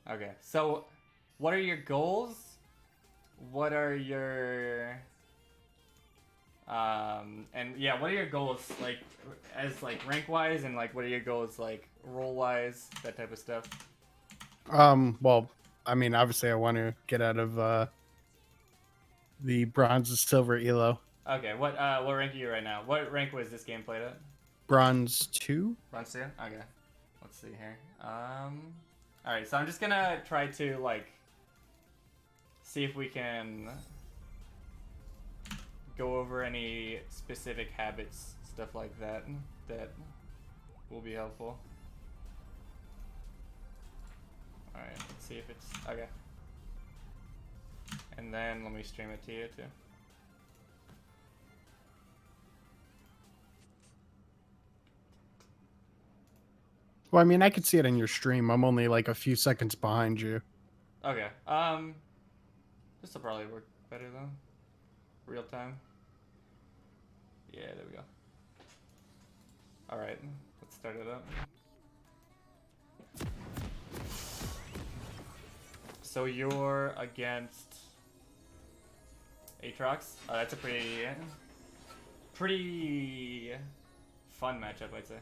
Okay. So, what are your goals? What are your and yeah, what are your goals like as like rank wise and like what are your goals like role wise, that type of stuff? Well, I mean, obviously, I want to get out of the bronze and silver elo. Okay, what rank are you right now? What rank was this game played at? Bronze 2. Bronze 2? Okay. Let's see here. Alright, so I'm just gonna try to like see if we can go over any specific habits, stuff like that, that will be helpful. Alright, let's see if it's okay. And then let me stream it to you too. Well, I mean, I could see it in your stream. I'm only like a few seconds behind you. Okay. This will probably work better though. Real time. Yeah, there we go. Alright, let's start it up. So you're against Aatrox. That's a pretty fun matchup, I'd say.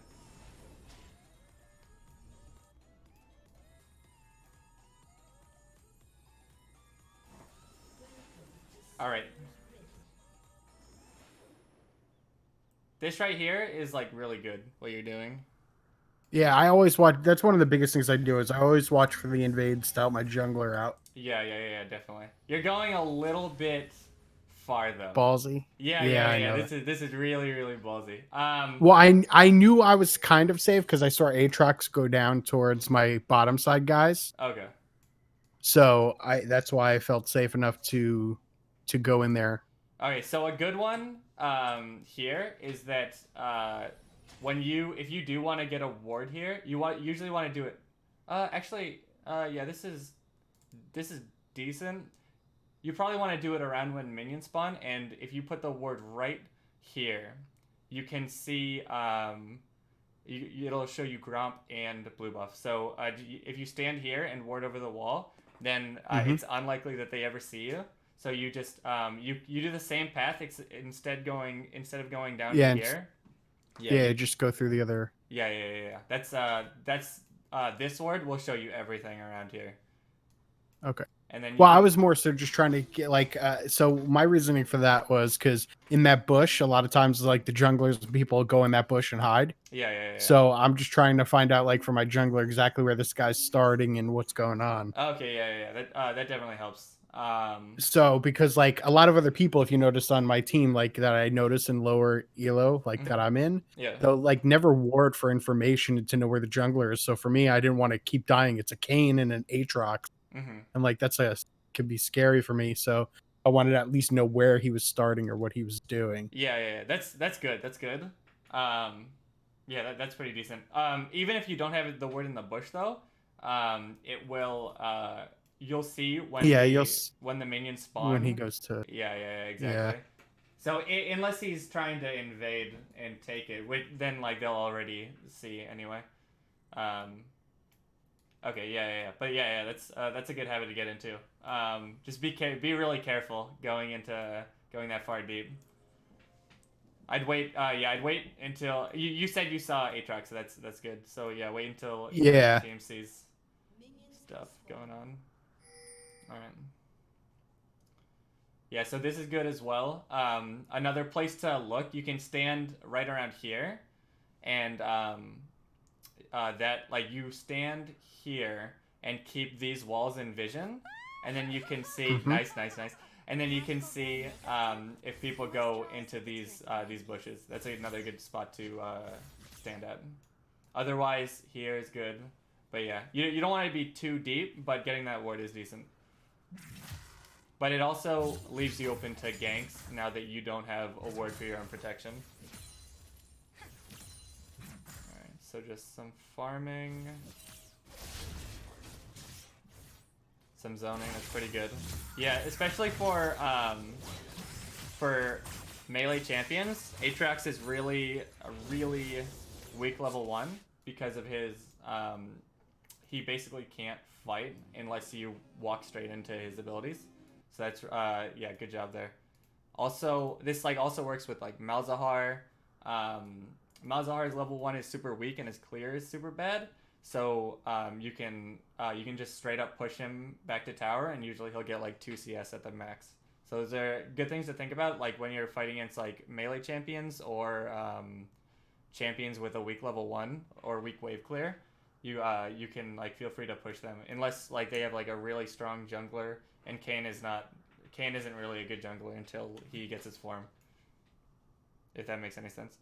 Alright. This right here is like really good, what you're doing. Yeah, I always watch. That's one of the biggest things I do is I always watch for the invades to help my jungler out. Yeah, definitely. You're going a little bit far though. Ballsy. Yeah, I know that. This is really ballsy. Well, I knew I was kind of safe because I saw Aatrox go down towards my bottom side guys. Okay. So that's why I felt safe enough to go in there. Okay, so a good one here is that if you do want to get a ward here, usually want to do it. Yeah, this is decent. You probably want to do it around when minions spawn, and if you put the ward right here, you can see it'll show you Gromp and blue buff. So if you stand here and ward over the wall, then it's unlikely that they ever see you. So you just you do the same path instead of going down to here. Yeah, just go through the other. Yeah. That's this ward will show you everything around here. Okay. And then I was more so just trying to get like so my reasoning for that was because in that bush a lot of times like the junglers people go in that bush and hide. Yeah. So I'm just trying to find out like for my jungler exactly where this guy's starting and what's going on. Okay, yeah. That definitely helps. So because like a lot of other people, if you notice on my team, like that I notice in lower elo, like that I'm in, yeah, they'll like never ward for information to know where the jungler is. So for me, I didn't want to keep dying. It's a Kayn and an Aatrox, and like could be scary for me. So I wanted to at least know where he was starting or what he was doing. Yeah. That's good. That's good. Yeah, that's pretty decent. Even if you don't have the word in the bush though, it will you'll see when when the minions spawn when he goes to yeah exactly. Yeah. So unless he's trying to invade and take it, then like they'll already see anyway. Okay, yeah. But yeah, that's a good habit to get into. Just be really careful going that far deep. I'd wait. I'd wait until you said you saw Aatrox, so that's good. So yeah, wait until your team sees stuff going on. All right. Yeah, so this is good as well. Another place to look, you can stand right around here, and that like you stand here and keep these walls in vision, and then you can see nice. And then you can see if people go into these bushes. That's another good spot to stand at. Otherwise, here is good. But yeah, you don't want to be too deep, but getting that ward is decent. But it also leaves you open to ganks now that you don't have a ward for your own protection. Alright, so just some farming. Some zoning, that's pretty good. Yeah, especially for melee champions, Aatrox is really weak level 1 because of his he basically can't fight unless you walk straight into his abilities. So that's yeah, good job there. Also, this like also works with like Malzahar. Malzahar's level 1 is super weak and his clear is super bad. So you can just straight up push him back to tower, and usually he'll get like 2 CS at the max. So those are good things to think about, like when you're fighting against like melee champions or champions with a weak level 1 or weak wave clear. You can like feel free to push them unless like they have like a really strong jungler, and Kayn isn't really a good jungler until he gets his form. If that makes any sense.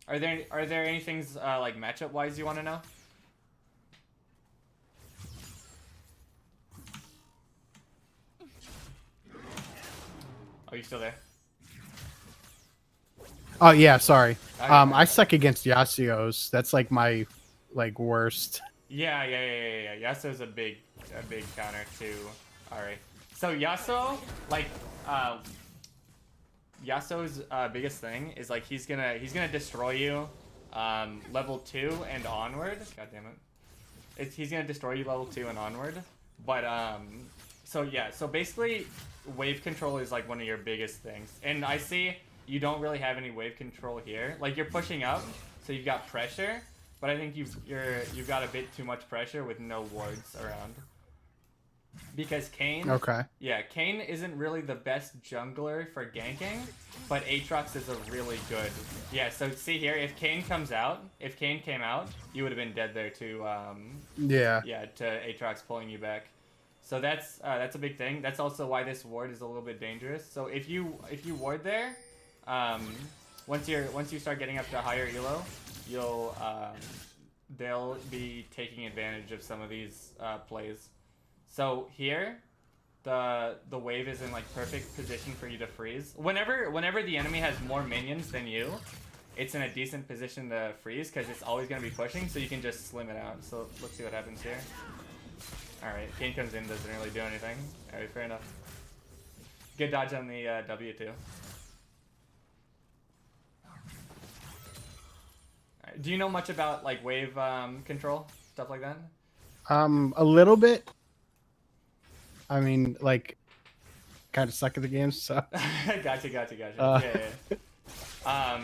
Are there any things like matchup wise you want to know? Are you still there? Oh yeah, sorry. Okay. I suck against Yasuo's. That's like my worst. Yeah. Yasuo's a big counter to Ahri. So Yasuo, like Yasuo's biggest thing is like he's gonna destroy you level 2 and onward. God damn it. He's gonna destroy you level 2 and onward. But so yeah, so basically wave control is like one of your biggest things. And I see you don't really have any wave control here. Like you're pushing up, so you've got pressure, but I think you've got a bit too much pressure with no wards around. Because Kayn, okay, yeah, Kayn isn't really the best jungler for ganking, but Aatrox is a really good. Yeah, so see here, if Kayn came out, you would have been dead there to yeah, to Aatrox pulling you back. So that's a big thing. That's also why this ward is a little bit dangerous. So if you ward there, once you start getting up to higher elo, they'll be taking advantage of some of these plays. So here, the wave is in like perfect position for you to freeze. Whenever the enemy has more minions than you, it's in a decent position to freeze because it's always going to be pushing, so you can just slim it out. So let's see what happens here. Alright, Kayn comes in, doesn't really do anything. Alright, fair enough. Good dodge on the W too. Right, do you know much about like wave control, stuff like that? A little bit. I mean, like, kind of suck at the game, so. Gotcha. Yeah.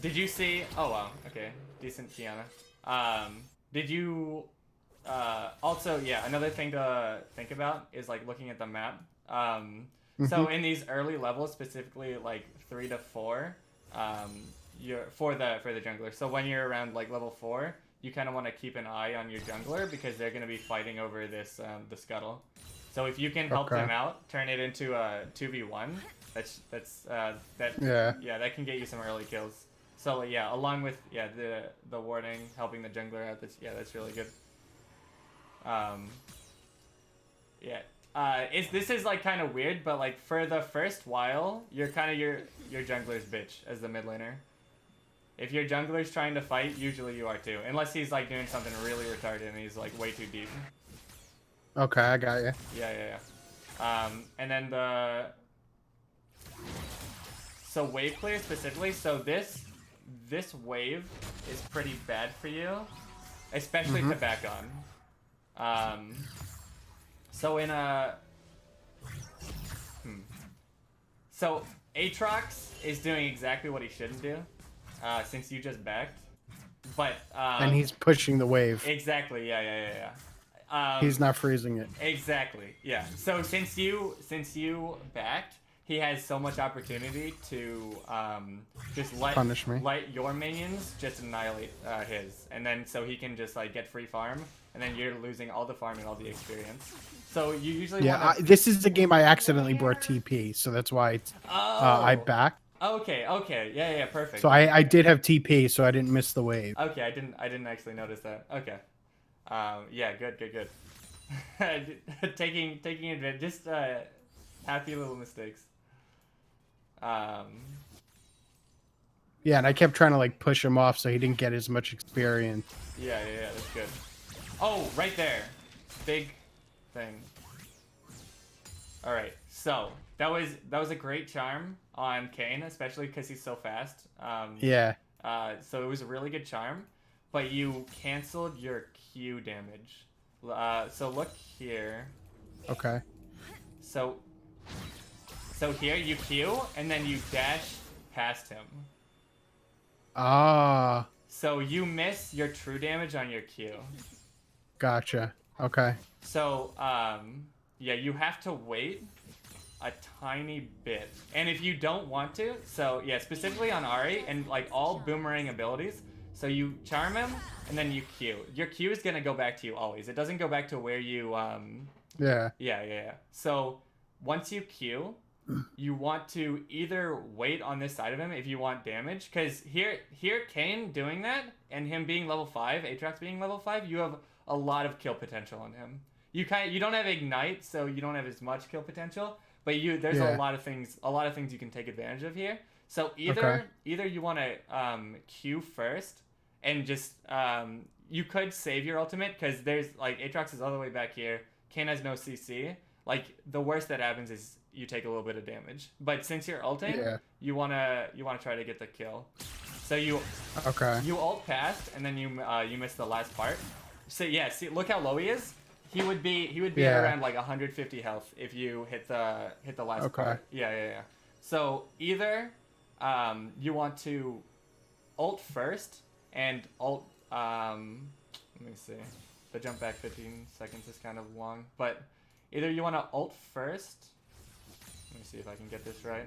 Did you see? Oh wow. Okay, decent Kiana. Did you? Also, yeah. Another thing to think about is like looking at the map. So in these early levels, specifically like 3 to 4, you're for the jungler. So when you're around like level 4. You kind of want to keep an eye on your jungler because they're going to be fighting over this the scuttle. So if you can help them out, turn it into a 2v1. That can get you some early kills. So yeah, along with the warding, helping the jungler out. That's really good. This is like kind of weird, but like for the first while, you're kind of your jungler's bitch as the mid laner. If your jungler's trying to fight, usually you are too. Unless he's like doing something really retarded and he's like way too deep. Okay, I got you. Yeah. And then so wave clear specifically. So this wave is pretty bad for you, especially to back on. So in so Aatrox is doing exactly what he shouldn't do. Since you just backed, but and he's pushing the wave. Exactly. Yeah. He's not freezing it. Exactly. Yeah. So since you backed, he has so much opportunity to just punish me. Let your minions just annihilate his, and then so he can just like get free farm, and then you're losing all the farm and all the experience. So you usually this is the game I accidentally brought TP, so that's why I backed. Okay. Yeah, perfect. So I did have TP, so I didn't miss the wave. Okay, I didn't actually notice that. Okay. Yeah, good. taking advantage, just happy little mistakes. Yeah, and I kept trying to like push him off so he didn't get as much experience. Yeah, that's good. Oh, right there. Big thing. Alright, So that was a great charm on Kane, especially because he's so fast. Yeah. So it was a really good charm, but you canceled your Q damage. So look here. Okay. So here you Q and then you dash past him. Ah. So you miss your true damage on your Q. Gotcha. Okay. So yeah, you have to wait a tiny bit. And if you don't want to, so yeah, specifically on Ahri and like all boomerang abilities, so you charm him and then you Q. Your Q is gonna go back to you always. It doesn't go back to where you Yeah. So once you Q, you want to either wait on this side of him if you want damage, because here Kane doing that and him being level 5, Aatrox being level 5, you have a lot of kill potential on him. You don't have ignite, so you don't have as much kill potential, but there's a lot of things you can take advantage of here. So either you want to Q first and just you could save your ultimate, because there's like Aatrox is all the way back here. Kane has no CC. Like the worst that happens is you take a little bit of damage. But since you're ulting, you wanna try to get the kill. So you ult past and then you miss the last part. So yeah, see, look how low he is. He would be at around like 150 health if you hit the last part. Yeah. So either you want to ult first and ult let me see. The jump back 15 seconds is kind of long, but either you want to ult first. Let me see if I can get this right.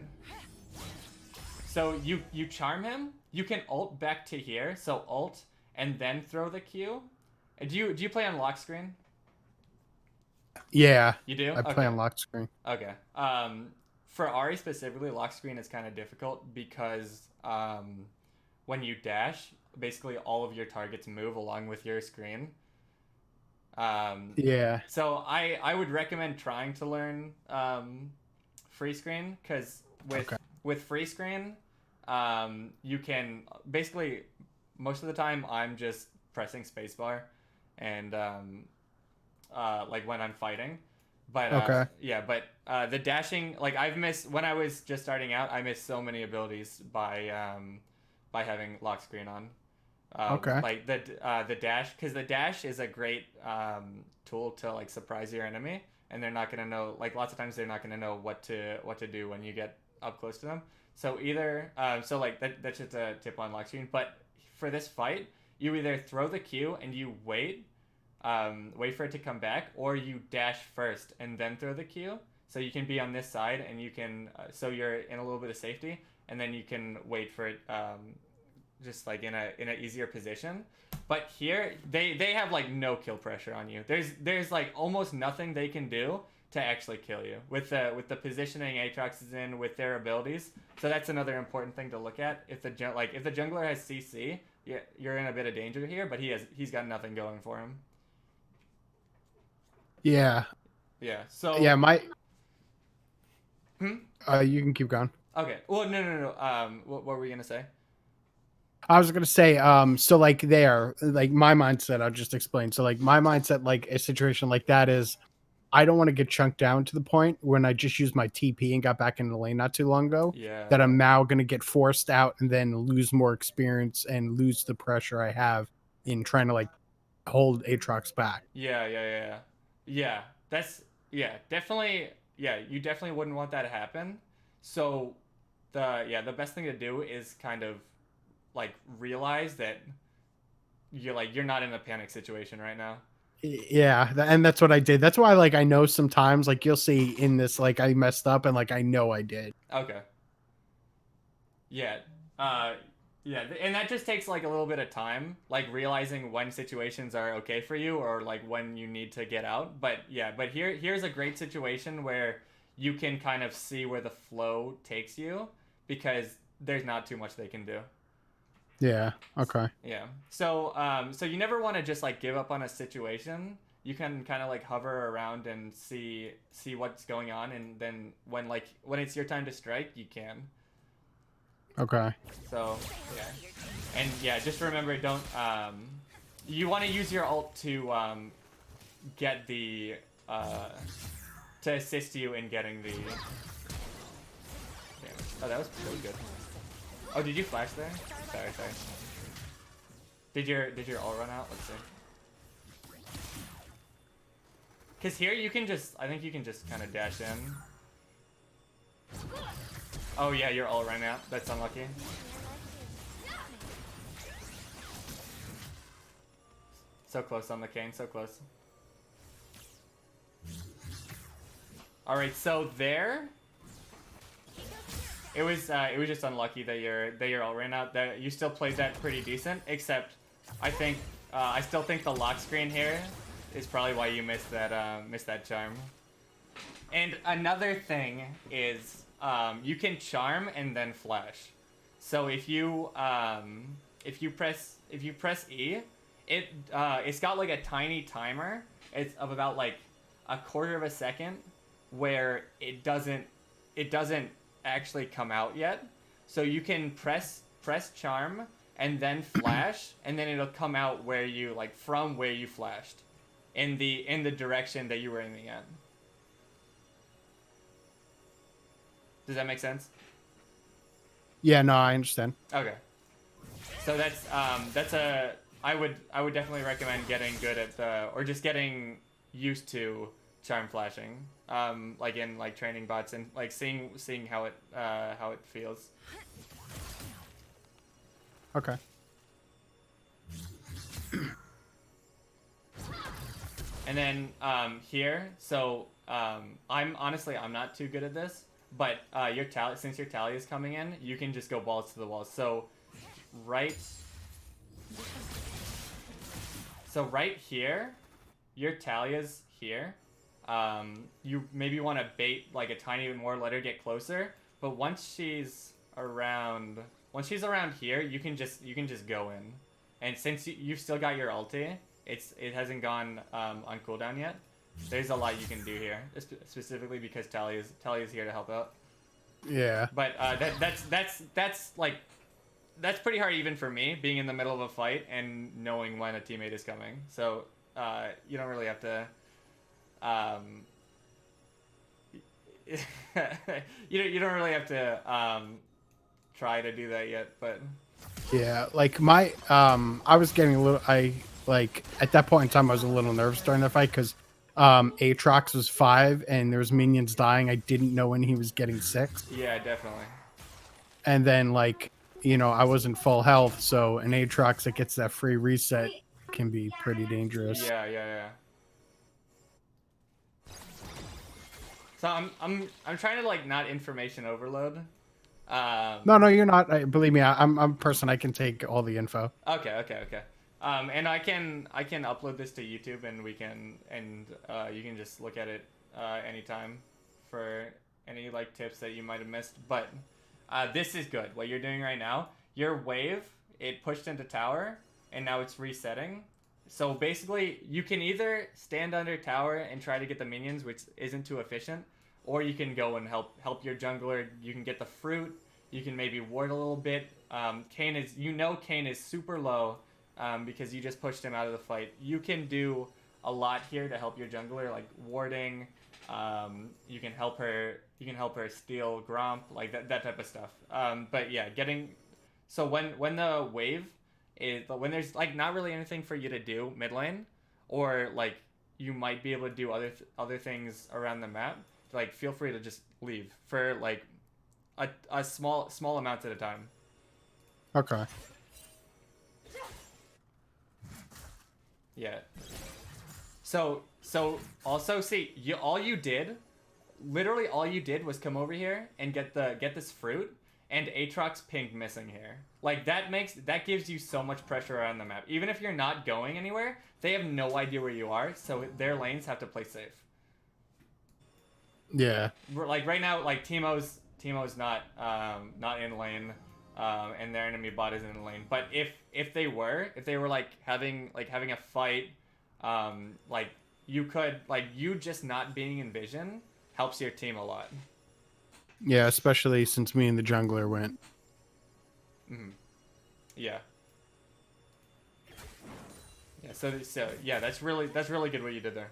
So you charm him. You can ult back to here. So ult and then throw the Q. Do you play on lock screen? Yeah. You do? I play on lock screen. Okay. For Ahri specifically, lock screen is kind of difficult because when you dash, basically all of your targets move along with your screen. So I would recommend trying to learn free screen, because with free screen, you can basically, most of the time I'm just pressing spacebar and like when I'm fighting, but the dashing, like I've missed when I was just starting out, I missed so many abilities by having lock screen on. Like the dash, because the dash is a great tool to like surprise your enemy, and they're not gonna know, like lots of times they're not gonna know what to do when you get up close to them. So either so like that's just a tip on lock screen. But for this fight, you either throw the Q and you wait for it to come back, or you dash first and then throw the Q, so you can be on this side and you can so you're in a little bit of safety, and then you can wait for it just like in a easier position. But here they have like no kill pressure on you. There's like almost nothing they can do to actually kill you with the positioning Aatrox is in with their abilities. So that's another important thing to look at. If the jungler has CC, you're in a bit of danger here, but he's got nothing going for him. Yeah. So you can keep going. Okay. Well, no. What were we gonna say? I was gonna say, so like my mindset, I'll just explain. So like my mindset, like a situation like that is, I don't want to get chunked down to the point when I just used my TP and got back into the lane not too long ago. Yeah. That I'm now gonna get forced out and then lose more experience and lose the pressure I have in trying to like hold Aatrox back. Yeah. That's definitely. Yeah, you definitely wouldn't want that to happen. So the best thing to do is kind of like realize that you're not in a panic situation right now. Yeah, and that's what I did. That's why like I know sometimes like you'll see in this like I messed up and like I know I did. Okay. Yeah. And that just takes like a little bit of time, like realizing when situations are okay for you or like when you need to get out. But here's a great situation where you can kind of see where the flow takes you, because there's not too much they can do. Yeah. Okay. Yeah. So you never want to just like give up on a situation. You can kind of like hover around and see what's going on, and then when it's your time to strike, you can. Okay. So and just remember, don't you want to use your ult to get the to assist you in getting the damage. Oh, that was really good. Oh, did you flash there? Sorry. Did your all run out? Let's see. Cause here you can just, I think you can just kind of dash in. Oh yeah, you're all ran out. That's unlucky. So close on the cane, so close. All right, so there. It was just unlucky that your all ran out. That you still played that pretty decent, except I think I still think the lock screen here is probably why you missed that charm. And another thing is you can charm and then flash. So if you press E, it's got like a tiny timer. It's of about like a quarter of a second where it doesn't actually come out yet. So you can press charm and then flash, and then it'll come out where you like from where you flashed, in the direction that you were aiming at. Does that make sense? Yeah, no, I understand. Okay. So that's I would definitely recommend getting good at or just getting used to charm flashing, like in like training bots and like seeing how it feels. Okay. And then here, so I'm not too good at this, but since your tally is coming in, you can just go balls to the wall. So right here, your Talia's here. You maybe want to bait like a tiny bit more, let her get closer. But once she's around here, you can just go in. And since you've still got your ulti, it hasn't gone on cooldown yet. There's a lot you can do here, specifically because Talia's here to help out. Yeah. But that's pretty hard even for me, being in the middle of a fight and knowing when a teammate is coming. So you don't really have to. You don't really have to try to do that yet, but Yeah, like my I was getting a little at that point in time I was a little nervous during the fight because Aatrox was 5 and there was minions dying. I didn't know when he was getting 6. Yeah, definitely. And then I wasn't full health, so an Aatrox that gets that free reset can be pretty dangerous. Yeah. So I'm trying to like not information overload. No, you're not. Believe me, I'm a person. I can take all the info. Okay. And I can upload this to YouTube, and you can just look at it anytime for any like tips that you might have missed. But this is good. What you're doing right now, your wave, it pushed into tower, and now it's resetting. So basically, you can either stand under tower and try to get the minions, which isn't too efficient, or you can go and help your jungler. You can get the fruit. You can maybe ward a little bit. Kayn is super low because you just pushed him out of the fight. You can do a lot here to help your jungler, like warding. You can help her steal Gromp, like that type of stuff. But yeah, so when the wave is when there's like not really anything for you to do mid lane, or like you might be able to do other things around the map, like feel free to just leave for like a small amounts at a time. Okay. Yeah. So also see, literally all you did was come over here and get this fruit, and Aatrox pinged missing here. Like that gives you so much pressure around the map. Even if you're not going anywhere, they have no idea where you are, so their lanes have to play safe. Yeah. Like right now, like Teemo's not in lane, and their enemy bot isn't in lane. But if they were like having a fight, like you just not being in vision helps your team a lot. Yeah, especially since me and the jungler went. Mm-hmm. Yeah. Yeah. So yeah, that's really good what you did there.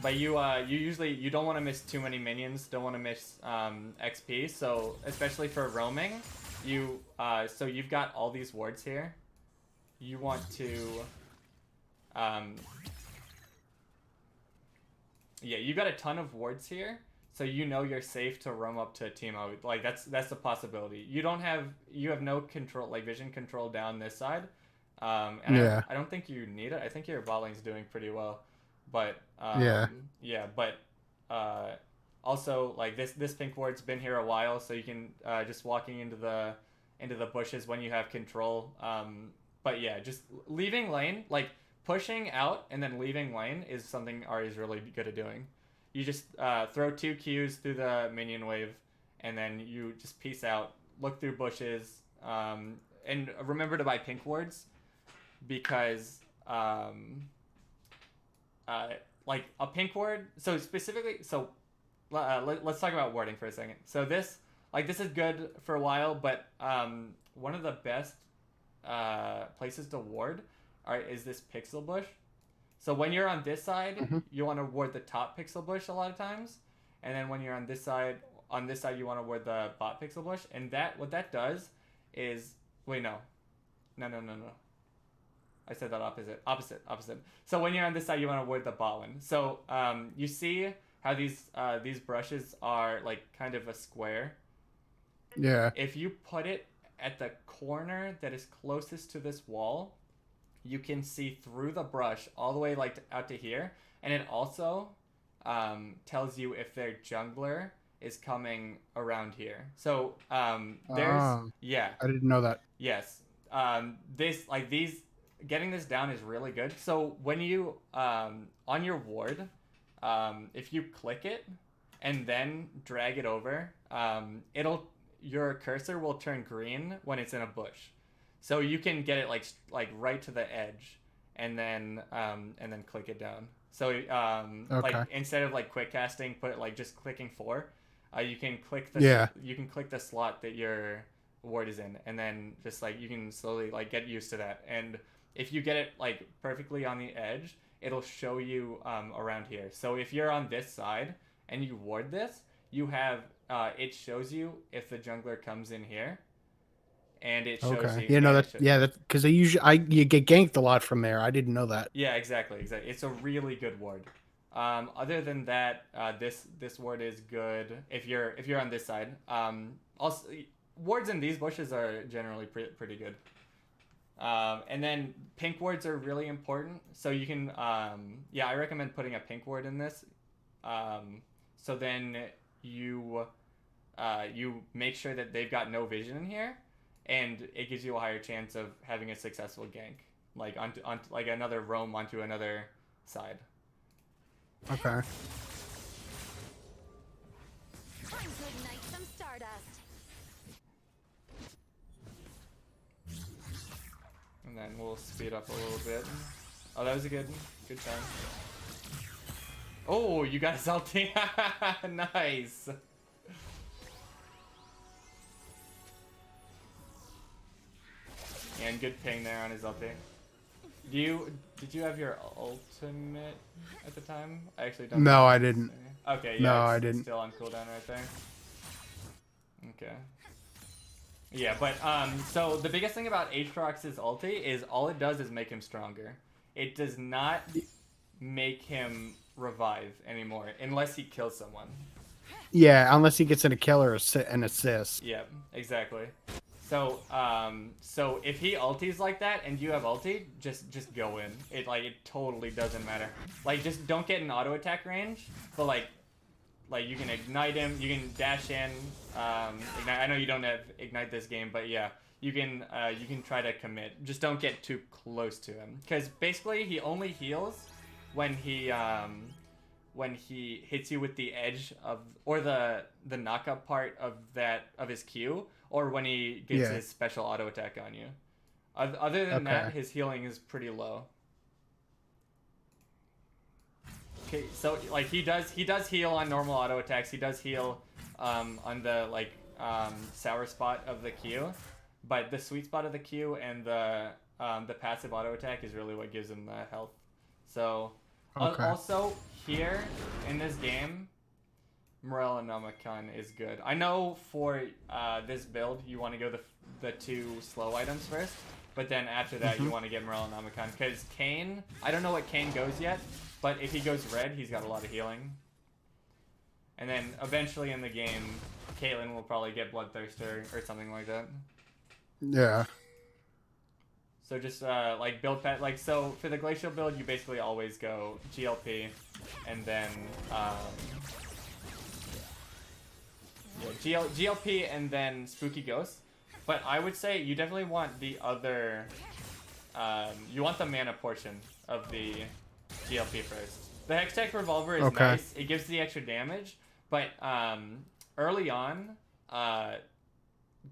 But you usually you don't want to miss too many minions. Don't want to miss XP. So especially for roaming, so you've got all these wards here. You want to yeah, you got a ton of wards here, so you know you're safe to roam up to Teemo. Like that's a possibility. You have no control, like vision control down this side. And Yeah. I don't think you need it. I think your bot lane's doing pretty well. But yeah, but also like this pink ward's been here a while, so you can just walking into the bushes when you have control. But yeah, just leaving lane, like pushing out and then leaving lane is something Ahri's really good at doing. You just throw 2 Qs through the minion wave, and then you just peace out, look through bushes, and remember to buy pink wards, because like a pink ward. So specifically, let's talk about warding for a second. So this is good for a while, but one of the best places to ward is this pixel bush. So when you're on this side, you want to ward the top pixel bush a lot of times, and then when you're on this side, you want to ward the bot pixel bush. And what that does is, wait, no. I said that opposite. So when you're on this side, you want to ward the bot one. So you see how these brushes are like kind of a square. Yeah. If you put it at the corner that is closest to this wall, you can see through the brush all the way like out to here, and it also tells you if their jungler is coming around here. So yeah. I didn't know that. Yes. Getting this down is really good. So when you on your ward, if you click it and then drag it over, your cursor will turn green when it's in a bush. So you can get it like right to the edge, and then click it down. So like instead of like quick casting, put it like just clicking 4. You can click the slot that your ward is in, and then just like you can slowly like get used to that. And if you get it like perfectly on the edge, it'll show you around here. So if you're on this side and you ward this, you have it shows you if the jungler comes in here, and it shows you. Yeah, no, that's because you get ganked a lot from there. I didn't know that. Yeah, exactly. It's a really good ward. Other than that, this ward is good if you're on this side. Also, wards in these bushes are generally pretty good. And then pink wards are really important. So you can, I recommend putting a pink ward in this. So then you make sure that they've got no vision in here, and it gives you a higher chance of having a successful gank, like onto like another roam onto another side. Okay. And then we'll speed up a little bit. Oh, that was a good time. Oh, you got his ulti. Nice. And good ping there on his ulti. Did you have your ultimate at the time? I actually don't. No, I didn't. Okay, yeah. No, I didn't. Still on cooldown right there. Okay. Yeah, but so the biggest thing about Aatrox's ulti is all it does is make him stronger. It does not make him revive anymore unless he kills someone. Yeah, unless he gets in a kill or an assist. Yeah, exactly. So so if he ultis like that and you have ulti, just go in. It totally doesn't matter. Like, just don't get in auto attack range, but like you can ignite him, you can dash in, ignite. I know you don't have ignite this game, but yeah, you can try to commit. Just don't get too close to him, because basically he only heals when he hits you with the edge of, or the knockup part of his Q, or when he gets his special auto attack on you. Other than that, his healing is pretty low. Okay, so like he does heal on normal auto attacks. He does heal on the sour spot of the Q, but the sweet spot of the Q and the passive auto attack is really what gives him the health. So Okay. Also, here in this game, Morel and Namakan is good. I know for this build, you want to go the 2 slow items first, but then after that, you want to get Morel and Namakan. Because Kayn, I don't know what Kayn goes yet, but if he goes red, he's got a lot of healing. And then eventually in the game, Caitlyn will probably get Bloodthirster or something like that. Yeah. So just like build pet, like so for the glacial build, you basically always go GLP, and then GLP and then Spooky Ghost. But I would say you definitely want the other, you want the mana portion of the GLP first. The Hextech Revolver is nice. It gives the extra damage, but early on,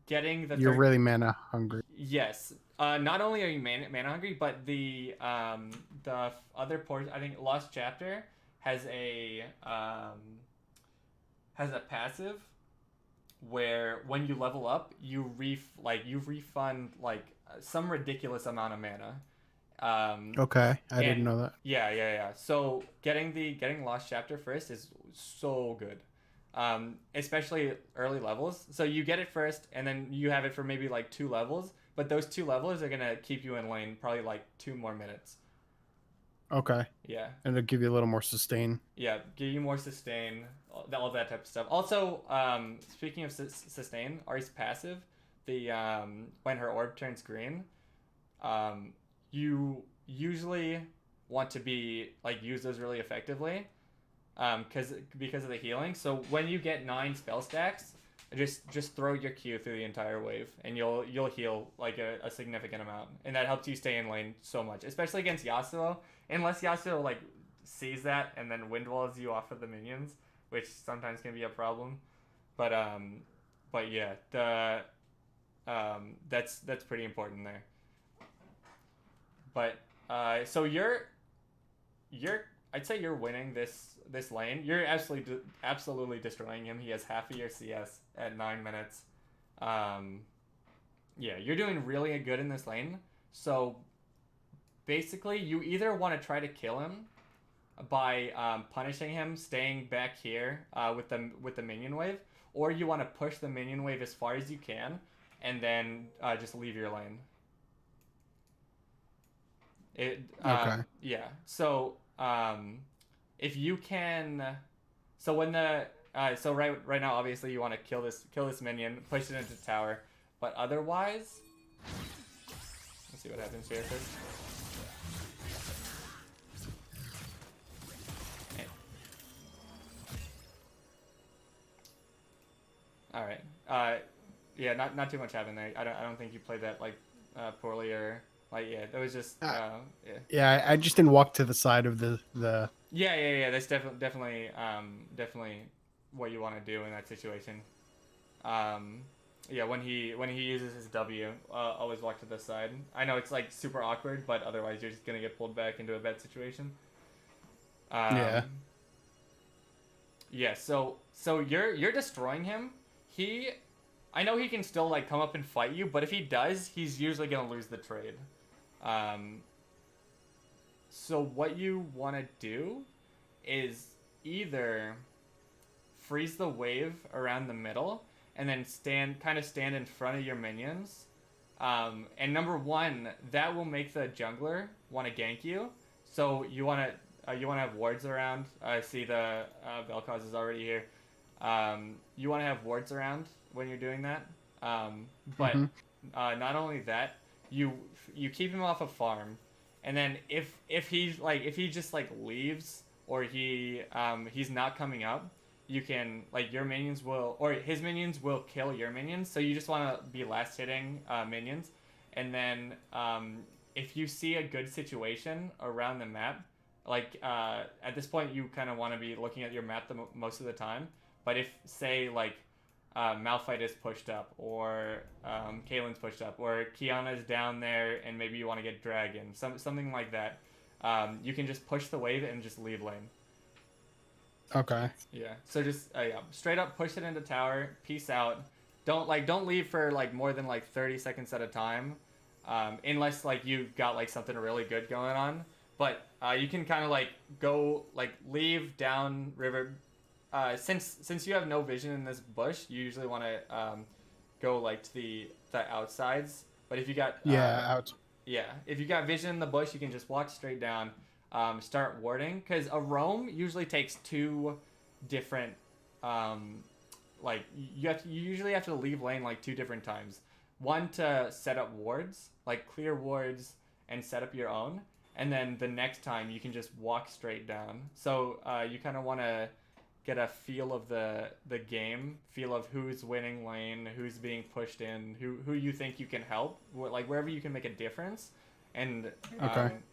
getting the You're really mana hungry. Yes. Not only are you mana hungry, but the other portion, I think Lost Chapter has a passive where when you level up, you refund like some ridiculous amount of mana. Okay, I didn't know that. Yeah. So getting Lost Chapter first is so good. Especially early levels. So you get it first, and then you have it for maybe like 2 levels. But those 2 levels are gonna keep you in lane probably like 2 more minutes. Okay. Yeah. And it'll give you a little more sustain. Yeah, give you more sustain, all that type of stuff. Also, speaking of sustain, Ahri's passive, the when her orb turns green, you usually want to use those really effectively, because of the healing. So when you get 9 spell stacks, just throw your Q through the entire wave, and you'll heal like a significant amount, and that helps you stay in lane so much, especially against Yasuo. Unless Yasuo like sees that and then wind walls you off of the minions, which sometimes can be a problem. But yeah, that's pretty important there. But so you're I'd say you're winning this lane. You're absolutely destroying him. He has half of your CS at 9 minutes. Yeah, you're doing really good in this lane. So basically, you either want to try to kill him by punishing him, staying back here with the minion wave, or you want to push the minion wave as far as you can, and then just leave your lane. Okay. Yeah. So if you can, so when the so right now obviously you want to kill this minion, push it into tower, but otherwise, let's see what happens here first. All right. Yeah, not too much happened there. I don't think you played that like poorly or like that was just yeah. Yeah, I just didn't walk to the side of the. Yeah. That's definitely what you want to do in that situation. Yeah, when he uses his W, always walk to the side. I know it's like super awkward, but otherwise you're just gonna get pulled back into a bad situation. Yeah. Yeah. So you're destroying him. I know he can still like come up and fight you, but if he does, he's usually gonna lose the trade. So what you want to do is either freeze the wave around the middle and then stand in front of your minions. And number 1, that will make the jungler want to gank you. So you want to have wards around. I see the Vel'Koz is already here. You want to have wards around when you're doing that. But not only that, you keep him off of farm, and then if he just like leaves or he's not coming up, you can like your minions will or his minions will kill your minions. So you just want to be last hitting minions, and then if you see a good situation around the map, like at this point you kind of want to be looking at your map most of the time. But if say like Malphite is pushed up, or Caitlyn's pushed up, or Kiana's down there, and maybe you want to get Dragon, something like that, you can just push the wave and just leave lane. Okay. Yeah. So just straight up push it into tower. Peace out. Don't leave for like more than like 30 seconds at a time, unless like you've got like something really good going on. But you can kind of like go like leave down river. Since you have no vision in this bush, you usually want to go like to the outsides. But if you got out. yeah, if you got vision in the bush, you can just walk straight down, start warding. Because a roam usually takes two different, like you usually have to leave lane like two different times. One to set up wards, like clear wards and set up your own, and then the next time you can just walk straight down. So you kind of want to get a feel of the game, feel of who's winning lane, who's being pushed in, who you think you can help, like wherever you can make a difference, and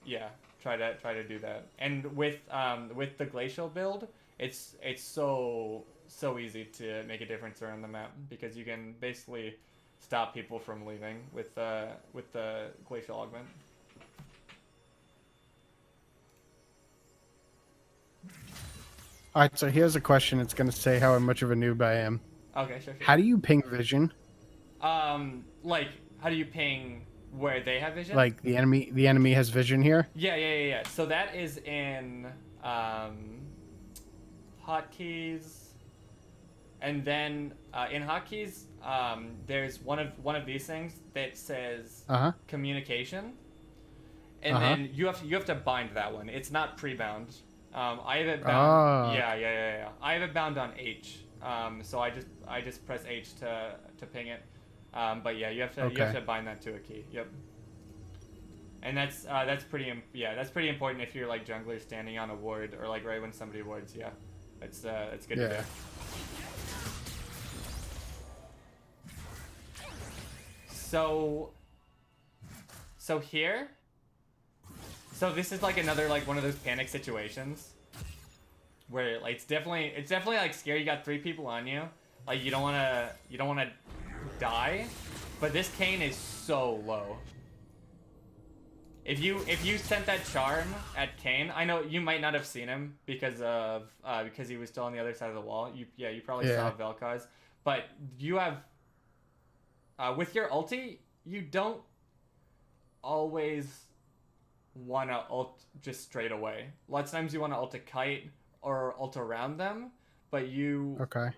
yeah, try to do that. And with the glacial build, it's so easy to make a difference around the map because you can basically stop people from leaving with the glacial augment. All right, so here's a question. It's going to say how much of a noob I am. Okay, sure. How do you ping vision? Like, how do you ping where they have vision? Like the enemy has vision here? Yeah. So that is in hotkeys, and then in hotkeys, there's one of these things that says communication, and then you have to bind that one. It's not pre-bound. I have it bound. Yeah. I have it bound on H. So I just press H to ping it. But yeah, you have to bind that to a key. Yep. And that's pretty important if you're like jungler standing on a ward or like right when somebody wards. Yeah, it's good to do. So here. So this is like another like one of those panic situations where like it's definitely like scary. You got 3 people on you, like you don't wanna die, but this Kayn is so low. If you sent that charm at Kayn, I know you might not have seen him because he was still on the other side of the wall. You probably saw Vel'Koz, but you have with your ulti, you don't always wanna ult just straight away. Lots of times you wanna ult a kite or ult around them, but you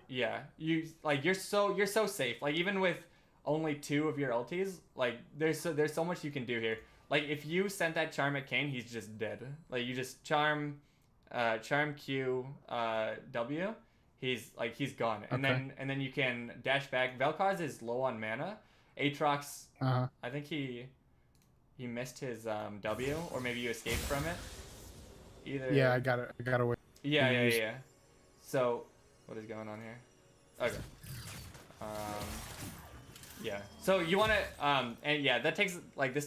you're so safe. Like even with only 2 of your ultis, like there's so much you can do here. Like if you sent that charm at Kayn, he's just dead. Like you just charm Q W, he's gone. And then you can dash back. Vel'Koz is low on mana. Aatrox, I think he missed his W, or maybe you escaped from it. Either. Yeah, I got away. Yeah. So, what is going on here? Okay. Yeah. So you want to, and yeah, this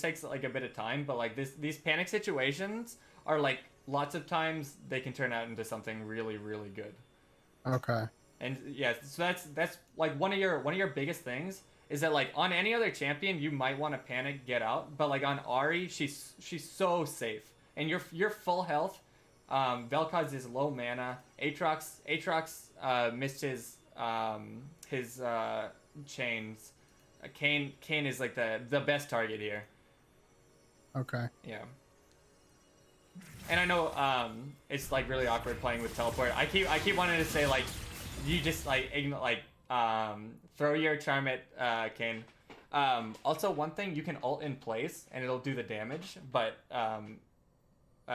takes like a bit of time, but like these panic situations are like lots of times they can turn out into something really, really good. Okay. And yeah, so that's like one of your biggest things. Is that like on any other champion you might want to panic get out, but like on Ahri she's so safe, and you're full health. Vel'Koz is low mana. Aatrox missed his chains. Kayn is like the best target here. Okay. Yeah. And I know it's like really awkward playing with teleport. I keep wanting to say like you just like throw your charm at Kayn. Also, one thing, you can ult in place and it'll do the damage, but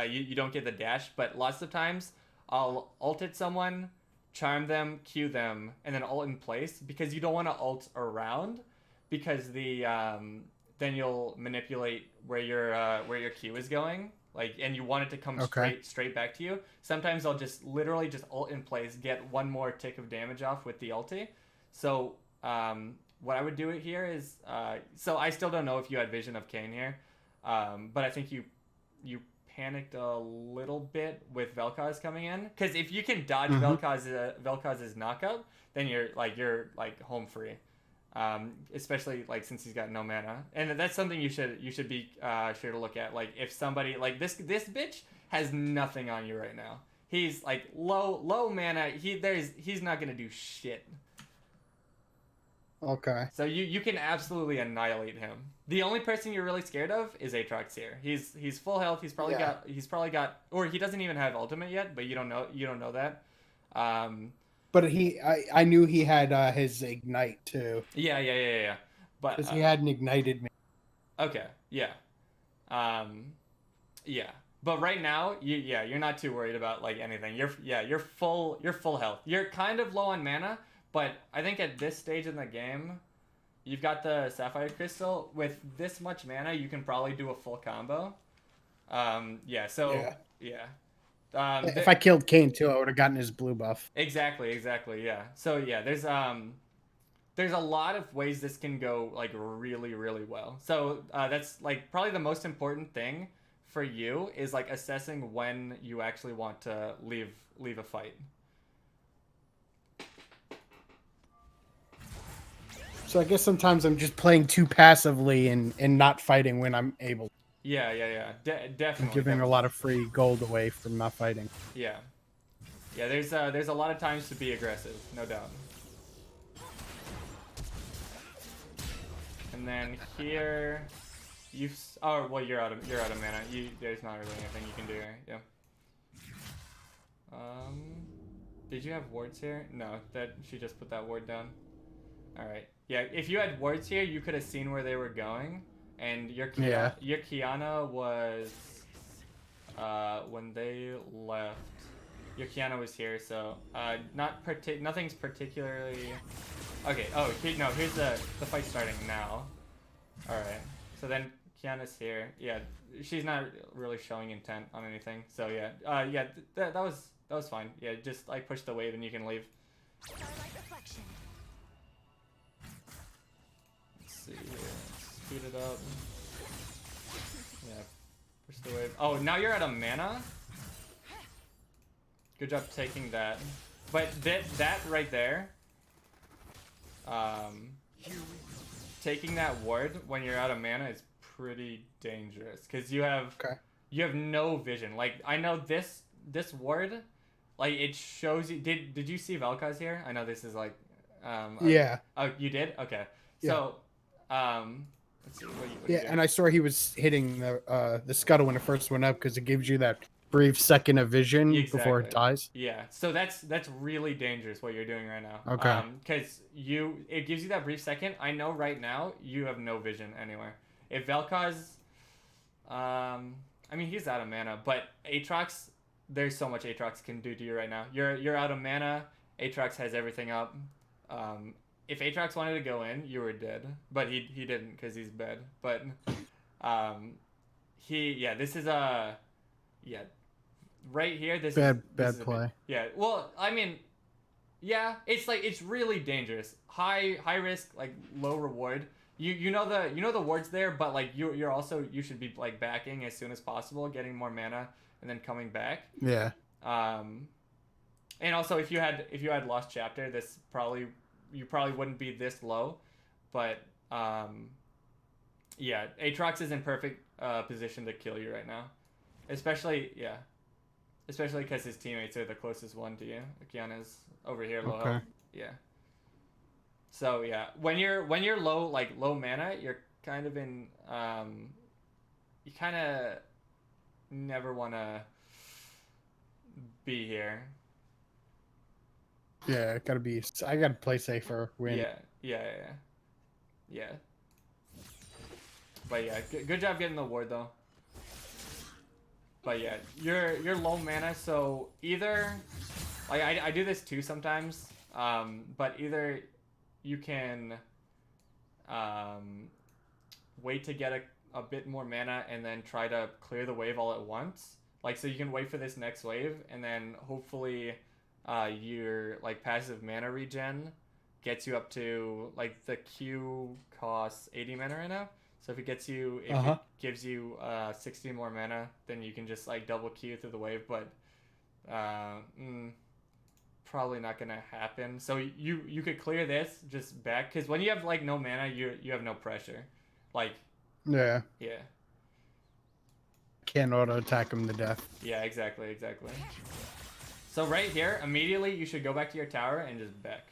you don't get the dash. But lots of times, I'll ult at someone, charm them, Q them, and then ult in place because you don't want to ult around because then you'll manipulate where your Q is going. Like, and you want it to come straight back to you. Sometimes I'll just literally just ult in place, get one more tick of damage off with the ulti. So what I would do it here is so I still don't know if you had vision of Kayn here, but I think you panicked a little bit with Vel'Koz coming in, because if you can dodge Vel'Koz's knockup, then you're home free. Especially like since he's got no mana, and that's something you should be sure to look at. Like if somebody like this bitch has nothing on you right now. He's like low mana. He's not gonna do shit. Okay. So you can absolutely annihilate him. The only person you're really scared of is Aatrox here. He's full health. He's probably got or he doesn't even have ultimate yet, but you don't know that. But I knew he had his ignite too. Yeah. But Because he hadn't ignited me. okay, yeah. Yeah. But right now, you're not too worried about like anything. You're full health. You're kind of low on mana, but I think at this stage in the game, you've got the Sapphire Crystal. With this much mana, you can probably do a full combo. Yeah. If I killed Kane too, I would have gotten his blue buff. Exactly. Yeah. So yeah, there's a lot of ways this can go like really well. So that's like probably the most important thing for you is like assessing when you actually want to leave a fight. So I guess sometimes I'm just playing too passively and not fighting when I'm able. Yeah. Definitely. I'm giving a lot of free gold away from not fighting. Yeah. There's a lot of times to be aggressive, no doubt. And then here, you're out of mana. There's not really anything you can do here. Yeah. Did you have wards here? No, she just put that ward down. All right. Yeah, if you had wards here, you could have seen where they were going, and your Kiana was when they left. Your Kiana was here, so nothing's particularly. Okay. Oh, here's the fight's starting now. All right. So then Kiana's here. Yeah, she's not really showing intent on anything. So yeah. That was fine. Yeah, just like push the wave and you can leave. Let's see here. Speed it up. Yeah. Push the wave. Oh, now you're out of mana. Good job taking that. But that right there. Taking that ward when you're out of mana is pretty dangerous because you have no vision. Like I know this ward, like it shows you. Did you see Vel'Koz here? I know this is like, yeah. Oh, you did? Okay. So, let's see. What you and I saw he was hitting the scuttle when it first went up because it gives you that brief second of vision before it dies. Yeah, so that's really dangerous what you're doing right now. Okay. Because it gives you that brief second. I know right now you have no vision anywhere. If Vel'Koz, I mean he's out of mana, but Aatrox, there's so much Aatrox can do to you right now. You're out of mana. Aatrox has everything up. If Aatrox wanted to go in, you were dead, but he didn't because he's bad. But this is a right here, this bad is play. Yeah, well, I mean, yeah, it's really dangerous. High risk, like low reward. You know the wards there, but like you should be like backing as soon as possible, getting more mana, and then coming back. Yeah. And also if you had lost chapter, you probably wouldn't be this low, but yeah, Aatrox is in perfect position to kill you right now, especially because his teammates are the closest one to you. Kiana's over here low health. Yeah. So yeah, when you're low mana, you're kind of in you kind of never want to be here. Yeah, I gotta play safer. Win. Yeah. But yeah, good job getting the ward though. But yeah, you're low mana, so either like I do this too sometimes. But either you can wait to get a bit more mana and then try to clear the wave all at once. Like so you can wait for this next wave and then hopefully your like passive mana regen gets you up to like the Q costs 80 mana right now. So if it gives you 60 more mana, then you can just like double Q through the wave, but probably not gonna happen. So you could clear this just back because when you have like no mana, you have no pressure. Like yeah. Can't auto attack him to death. Yeah, exactly. So right here, immediately you should go back to your tower and just back.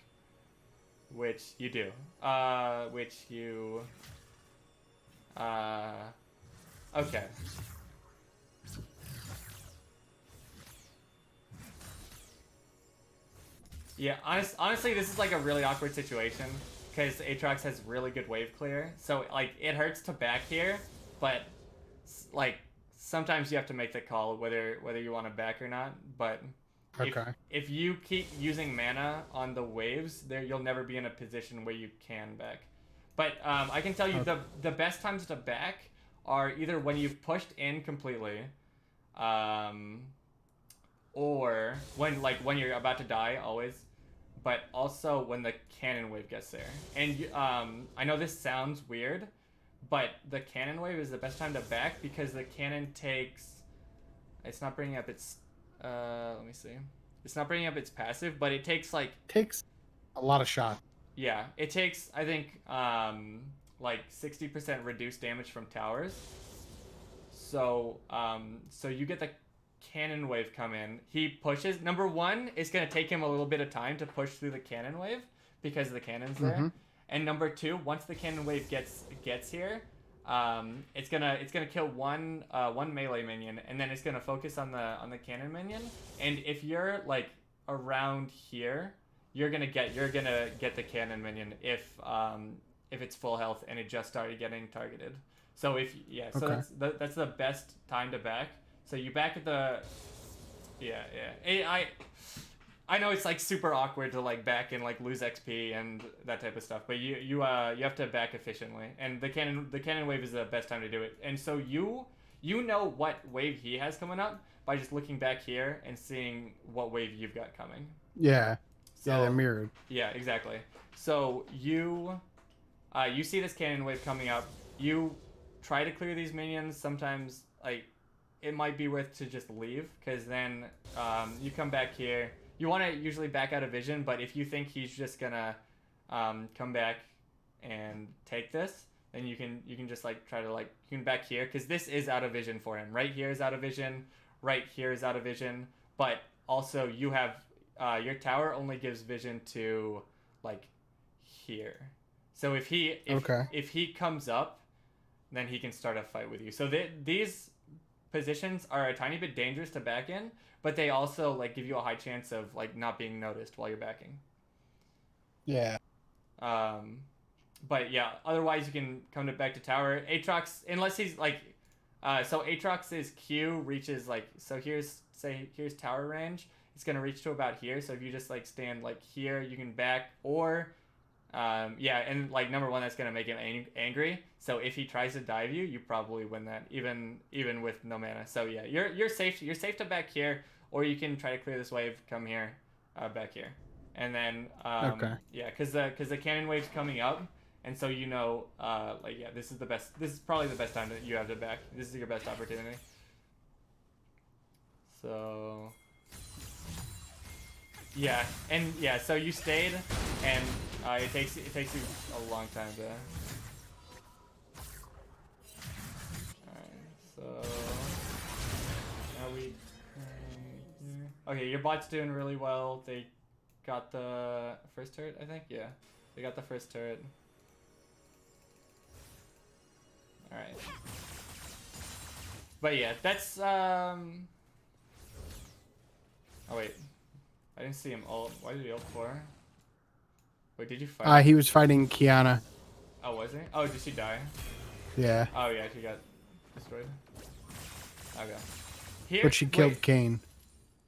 which you do. Which you. Okay. Yeah, honestly, this is like a really awkward situation because Aatrox has really good wave clear. So like it hurts to back here, but like sometimes you have to make the call whether you want to back or not. But Okay. if you keep using mana on the waves, there you'll never be in a position where you can back. But I can tell you the best times to back are either when you've pushed in completely, or when you're about to die always, but also when the cannon wave gets there. And I know this sounds weird, but the cannon wave is the best time to back because the cannon takes. It's not bringing up its. Let me see. It's not bringing up its passive, but it takes takes a lot of shots. Yeah, it takes I think like 60% reduced damage from towers. So so you get the cannon wave come in. He pushes. Number one, it's gonna take him a little bit of time to push through the cannon wave because the cannon's there. And number two, once the cannon wave gets here, it's gonna kill one melee minion, and then it's gonna focus on the cannon minion. And if you're like around here, you're gonna get the cannon minion if it's full health and it just started getting targeted. So so that's the best time to back. So you back at the I know it's like super awkward to like back and like lose XP and that type of stuff, but you have to back efficiently, and the cannon wave is the best time to do it. And so you know what wave he has coming up by just looking back here and seeing what wave you've got coming. Yeah. So, yeah, they're mirrored. Yeah, exactly. So you see this cannon wave coming up. You try to clear these minions. Sometimes like it might be worth to just leave because then you come back here. You want to usually back out of vision, but if you think he's just gonna come back and take this, then you can just like try to like you can back here because this is out of vision for him. Right here is out of vision. Right here is out of vision. But also you have your tower only gives vision to like here. So if he comes up, then he can start a fight with you. So these positions are a tiny bit dangerous to back in, but they also like give you a high chance of like not being noticed while you're backing. Yeah. But yeah, otherwise you can come back to tower. Aatrox, unless he's like, so Aatrox's Q reaches like, so here's tower range. It's gonna reach to about here. So if you just like stand like here, you can back or. And like number one, that's gonna make him angry. So if he tries to dive you, you probably win that, even with no mana. So yeah, you're safe. You're safe to back here, or you can try to clear this wave. Come here, back here, and then because the cannon wave's coming up, and so this is the best. This is probably the best time that you have to back. This is your best opportunity. So. Yeah, and yeah, so you stayed, and it takes you a long time to. Alright, so are we? Okay, your bot's doing really well. They got the first turret, I think. Yeah, they got the first turret. All right, but yeah, that's Oh wait. I didn't see him ult. Why did he ult for? Wait, did you fight? He was fighting Kiana. Oh, was he? Oh, did she die? Yeah. Oh, yeah, she got destroyed. Okay. But she killed Kayn.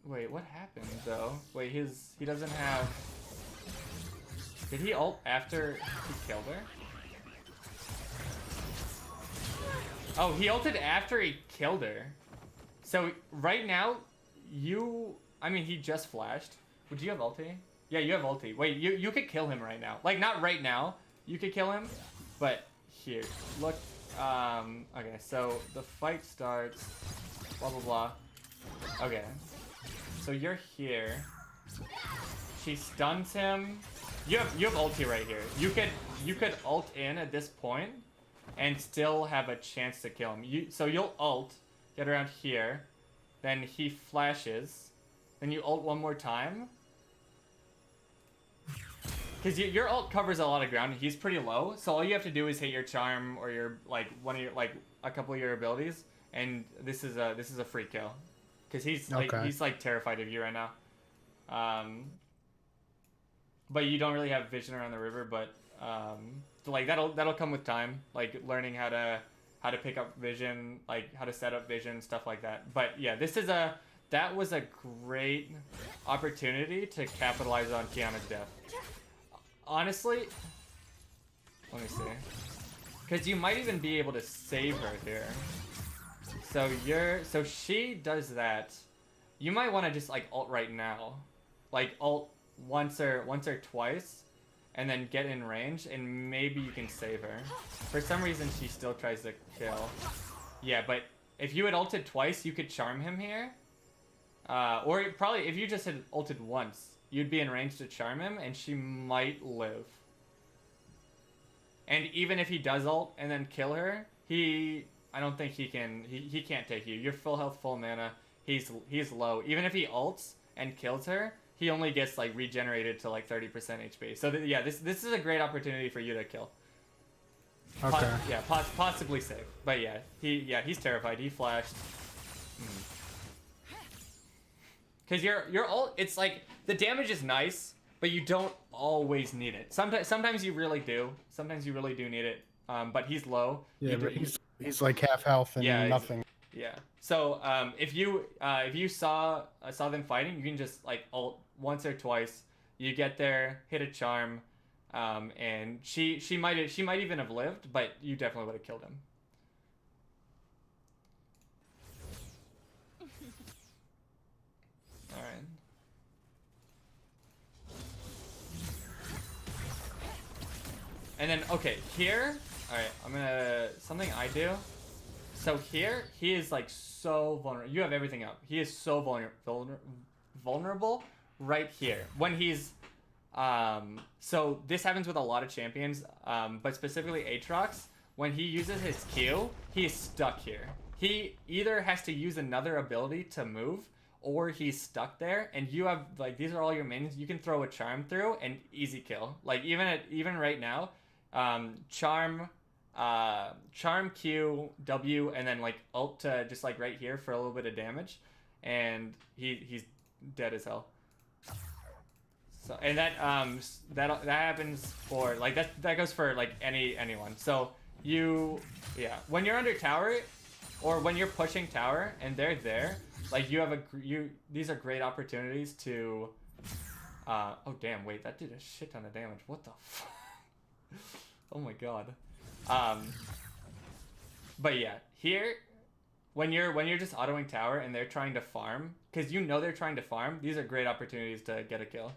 Wait, what happened, though? Wait, he doesn't have... Did he ult after he killed her? Oh, he ulted after he killed her. So, right now, I mean, he just flashed. Would you have ulti? Yeah, you have ulti. Wait, you could kill him right now. Like, not right now. You could kill him, but here. Look. Okay, so the fight starts. Blah, blah, blah. Okay. So you're here. She stuns him. You have ulti right here. You could ult in at this point and still have a chance to kill him. So you'll ult, get around here, then he flashes. Then you ult one more time. because your ult covers a lot of ground. He's pretty low, so all you have to do is hit your charm or your like one of your like a couple of your abilities, and this is a free kill, because he's like terrified of you right now. But you don't really have vision around the river, but like that'll come with time, like learning how to pick up vision, like how to set up vision, stuff like that. But yeah, that was a great opportunity to capitalize on Kiana's death. Honestly, let me see, because you might even be able to save her here. So she does that. You might want to just like ult right now, like ult once or twice, and then get in range, and maybe you can save her. For some reason, she still tries to kill. Yeah, but if you had ulted twice, you could charm him here. Or probably if you just had ulted once, you'd be in range to charm him, and she might live. And even if he does ult and then kill her, I don't think he can. He can't take you. You're full health, full mana. He's low. Even if he ults and kills her, he only gets like regenerated to like 30% HP. So yeah, this is a great opportunity for you to kill. Okay. Possibly save. But yeah, he's terrified. He flashed. Because your ult, it's like the damage is nice, but you don't always need it. Sometimes you really do. Sometimes you really do need it. But he's low. Yeah, but he's like half health and nothing. Yeah. So if you saw them fighting, you can just like ult once or twice. You get there, hit a charm, and she might even have lived, but you definitely would have killed him. All right. And then okay, here. All right, I'm gonna something I do. So here, he is like so vulnerable. You have everything up. He is so vulnerable right here. When he's, so this happens with a lot of champions, but specifically Aatrox. When he uses his Q, he is stuck here. He either has to use another ability to move, or he's stuck there. And you have like these are all your minions. You can throw a charm through and easy kill. Like even right now, charm. Charm Q W and then like ult to just like right here for a little bit of damage, and he's dead as hell. So and that happens for like that goes for like anyone. So when you're under tower or when you're pushing tower and they're there, like these are great opportunities to oh damn, wait, that did a shit ton of damage. What the fuck? Oh my god. But yeah, here, when you're just autoing tower and they're trying to farm, because you know they're trying to farm, these are great opportunities to get a kill.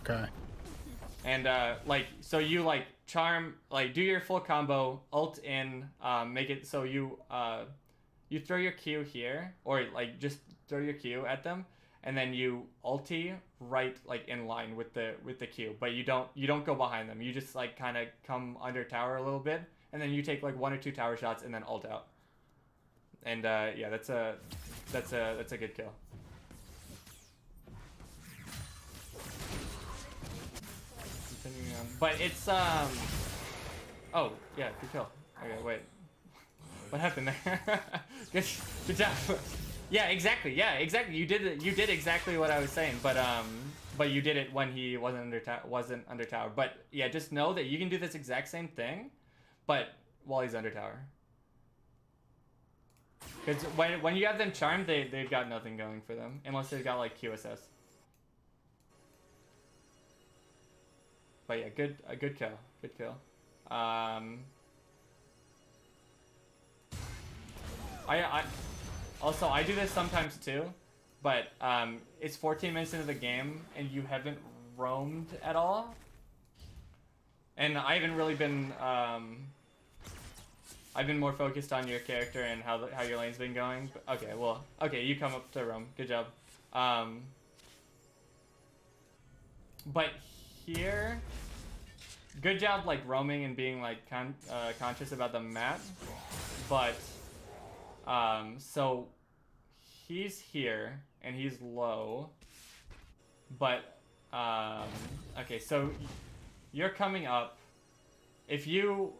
Okay. And like so you like charm, like do your full combo, ult in, make it so you throw your Q here, or like just throw your Q at them. And then you ulti right like in line with the Q, but you don't go behind them. You just like kind of come under tower a little bit, and then you take like 1 or 2 tower shots and then ult out. And yeah, that's a good kill. Continuing on, but it's oh yeah, good kill. Okay, wait, what happened there? good job. Yeah, exactly. You did exactly what I was saying, but you did it when he wasn't under tower. But yeah, just know that you can do this exact same thing, but while he's under tower. Because when you have them charmed, they've got nothing going for them unless they've got like QSS. But yeah, good kill. Also, I do this sometimes too, but it's 14 minutes into the game and you haven't roamed at all. And I haven't really been, I've been more focused on your character and how your lane's been going. But, okay, you come up to roam. Good job. But here, good job like roaming and being like conscious about the map. But so he's here and he's low. But okay, so you're coming up. If you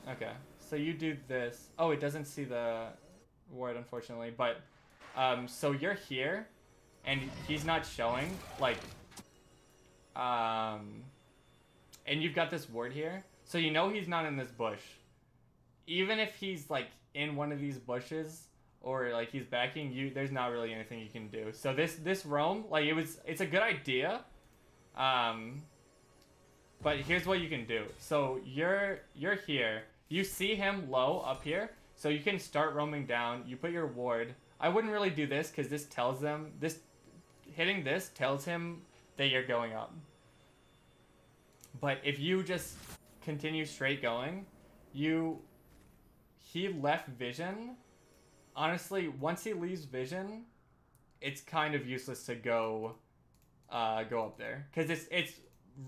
okay, so you do this. Oh, it doesn't see the word unfortunately, but so you're here, and he's not showing like and you've got this word here, so you know he's not in this bush. Even if he's like in one of these bushes or like he's backing you, there's not really anything you can do. So this roam, like it's a good idea, but here's what you can do. So you're here, you see him low up here, so you can start roaming down. You put your ward. I wouldn't really do this because this tells them hitting this tells him that you're going up. But if you just continue straight going, he left vision. Honestly, once he leaves vision, it's kind of useless to go up there because it's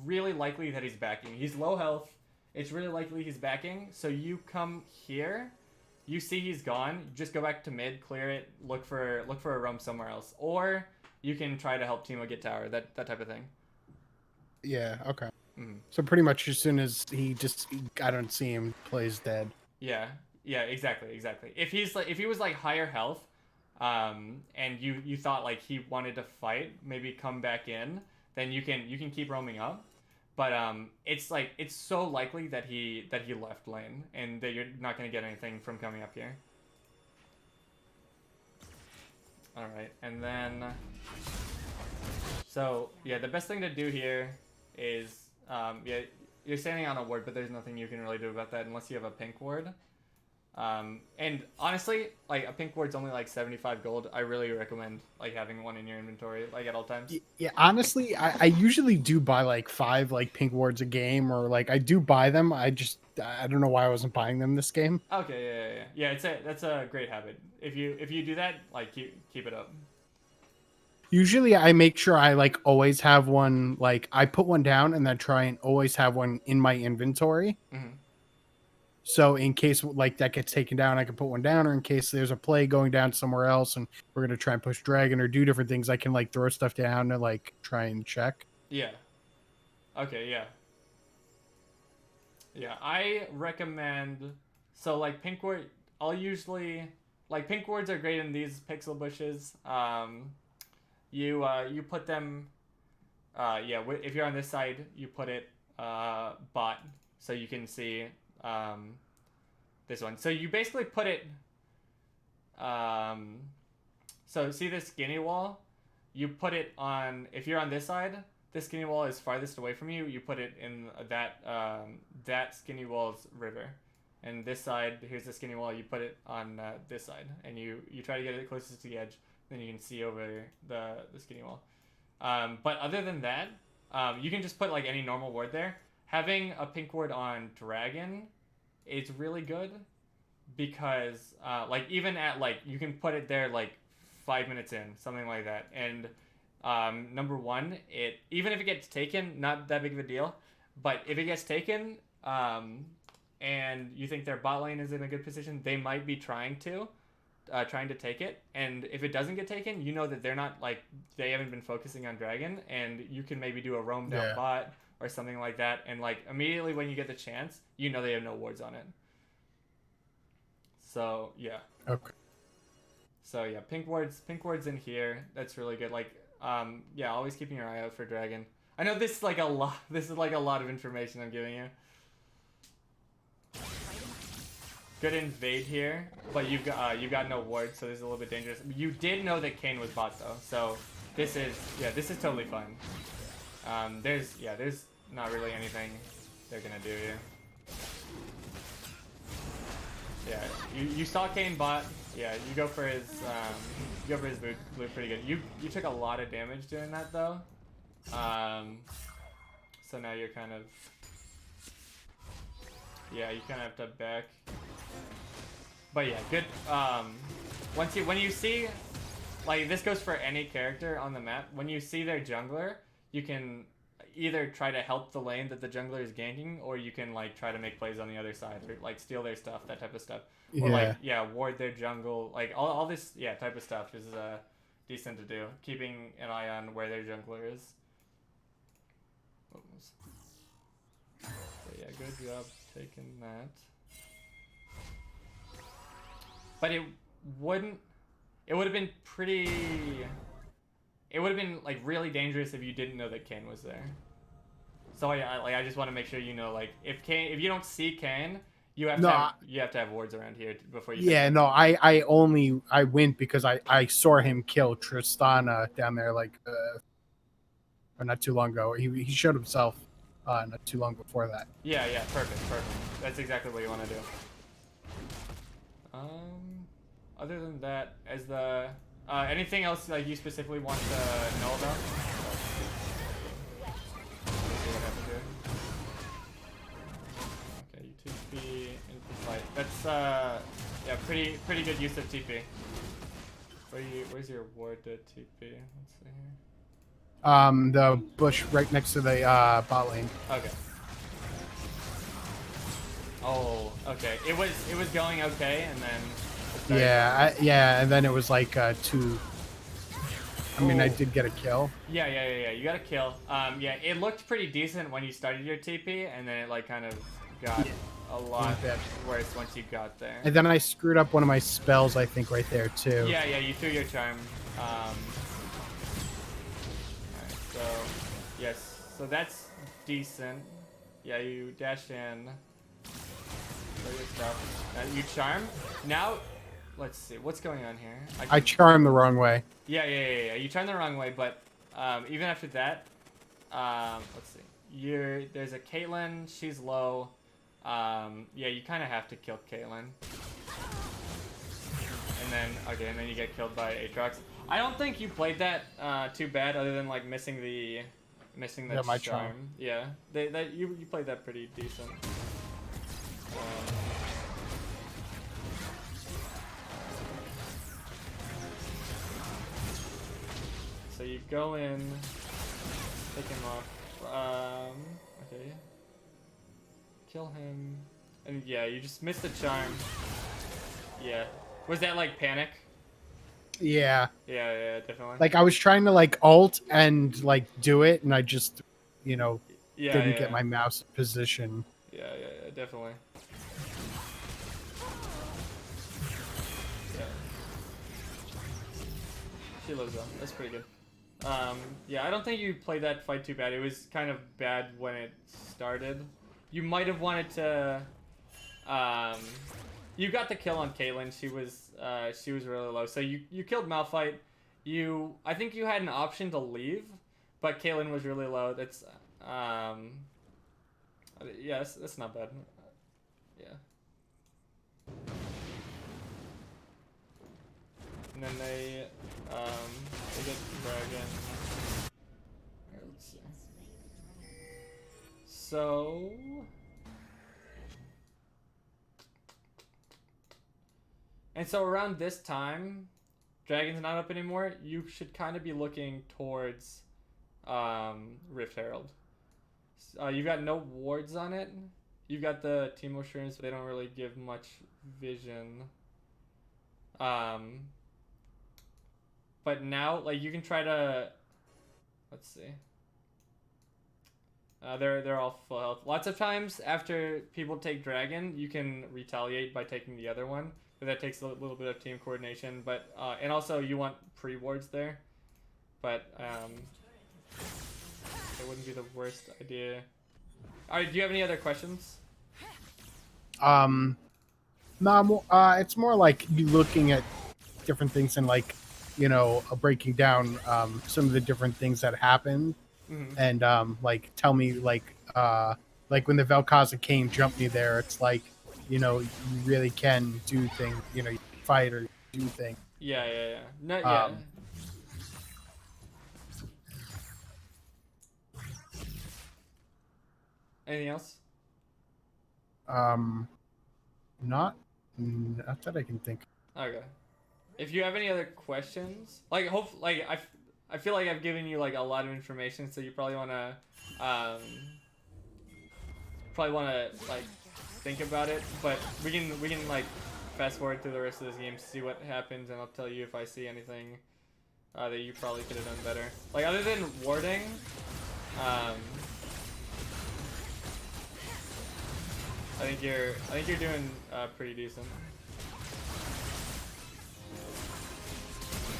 really likely that he's backing. He's low health. It's really likely he's backing. So you come here, you see he's gone. Just go back to mid, clear it, look for a roam somewhere else, or you can try to help Timo get tower. That type of thing. Yeah. Okay. So pretty much as soon as I don't see him, plays dead. Yeah, exactly. If he was like higher health, and you thought like he wanted to fight, maybe come back in, then you can keep roaming up. But it's so likely that he left lane and that you're not gonna get anything from coming up here. All right, and then so yeah, the best thing to do here is you're standing on a ward, but there's nothing you can really do about that unless you have a pink ward. And honestly, like a pink ward's only like 75 gold. I really recommend like having one in your inventory like at all times. Yeah, honestly, I usually do buy like 5 like pink wards a game, or like I do buy them. I don't know why I wasn't buying them this game. Okay, yeah. That's a great habit. If you do that, like keep it up. Usually I make sure I like always have one, like I put one down and then try and always have one in my inventory. Mm-hmm. So in case like that gets taken down, I can put one down, or in case there's a play going down somewhere else and we're going to try and push dragon or do different things, I can like throw stuff down to like try and check. Yeah. Okay, yeah. Yeah, I recommend so like pink ward, I'll usually like pink wards are great in these pixel bushes. You put them if you're on this side, you put it bot so you can see this one. So you basically put it so see this skinny wall? You put it on, if you're on this side, this skinny wall is farthest away from you. You put it in that skinny wall's river. And this side, here's the skinny wall, you put it on this side. And you try to get it closest to the edge. Then you can see over the skinny wall. But other than that, you can just put like any normal ward there. Having a pink ward on dragon is really good because like even at like you can put it there like 5 minutes in, something like that. And number one, it even if it gets taken, not that big of a deal. But if it gets taken, and you think their bot lane is in a good position, they might be trying to take it. And if it doesn't get taken, you know that they're not like they haven't been focusing on dragon, and you can maybe do a roam down bot or something like that. And like immediately when you get the chance, you know they have no wards on it. So yeah. Okay. So yeah, pink wards in here. That's really good. Like yeah, always keeping your eye out for dragon. I know this is like a lot. This is like a lot of information I'm giving you. Good invade here, but you've got no ward, so this is a little bit dangerous. You did know that Kayn was bot though, so this is totally fine. There's not really anything they're gonna do here. Yeah, you saw Kayn bot. Yeah, you go for his blue pretty good. You took a lot of damage doing that though. So now you're kind of you kind of have to back. But yeah, good. When you see, like this goes for any character on the map. When you see their jungler, you can either try to help the lane that the jungler is ganking, or you can like try to make plays on the other side, or like steal their stuff, that type of stuff. Or like ward their jungle, like all this type of stuff decent to do, keeping an eye on where their jungler is. So yeah, good job taking that. But it would have been pretty. It would have been like really dangerous if you didn't know that Kayn was there. So I just want to make sure you know, like, if you don't see Kayn, you have to have wards around here before you. Yeah, no, I went because I saw him kill Tristana down there like or not too long ago. He showed himself not too long before that. Yeah, perfect. That's exactly what you want to do. Other than that, as the anything else like you specifically want to know about? Okay, you TP into fight. That's yeah, pretty good use of TP. Where's your ward to TP? Let's see here. The bush right next to the bot lane. Okay. Oh, okay. It was going okay, and then. Yeah, and then it was like two. I mean, I did get a kill. Yeah. You got a kill. Yeah, it looked pretty decent when you started your TP, and then it like kind of got a lot worse once you got there. And then I screwed up one of my spells, I think, right there too. Yeah, you threw your charm. Alright, so yes, so that's decent. Yeah, you dash in. Throw your stuff. You charm. Now. Let's see, what's going on here? I charmed the wrong way. Yeah. You charmed the wrong way, but even after that, let's see. There's a Caitlyn, she's low. Yeah, you kind of have to kill Caitlyn. And then you get killed by Aatrox. I don't think you played that too bad, other than like missing the my charm. Yeah, you played that pretty decent. So you go in, take him off, okay, kill him, and yeah, you just missed the charm. Yeah, was that like panic? Yeah. Yeah, definitely. Like I was trying to like ult and like do it, and I just, didn't get my mouse position. Yeah, definitely. Yeah. She lives though. That's pretty good. Yeah, I don't think you played that fight too bad. It was kind of bad when it started. You might have wanted to. You got the kill on Caitlyn. She was really low. So you killed Malphite. I think you had an option to leave, but Caitlyn was really low. That's yeah, that's not bad. Yeah. And then they get dragon. Here, let's see. So around this time, dragon's not up anymore. You should kind of be looking towards Rift Herald. You've got no wards on it. You've got the Teemo Shrooms, but they don't really give much vision. But now, like, you can try to. Let's see. They're all full health. Lots of times after people take dragon, you can retaliate by taking the other one, but that takes a little bit of team coordination. But and also you want pre-wards there, but it wouldn't be the worst idea. All right, do you have any other questions? No, it's more like you looking at different things and like, breaking down some of the different things that happened, and like tell me like when the Vel'Koz Kayn jumped me there, it's like, you really can do things, you fight or do things. Yeah. No, yeah. Anything else? Not that I can think. Okay. If you have any other questions, like I feel like I've given you like a lot of information, so you probably wanna like think about it. But we can like fast forward to the rest of this game, see what happens, and I'll tell you if I see anything that you probably could have done better. Like other than warding, I think you're doing pretty decent.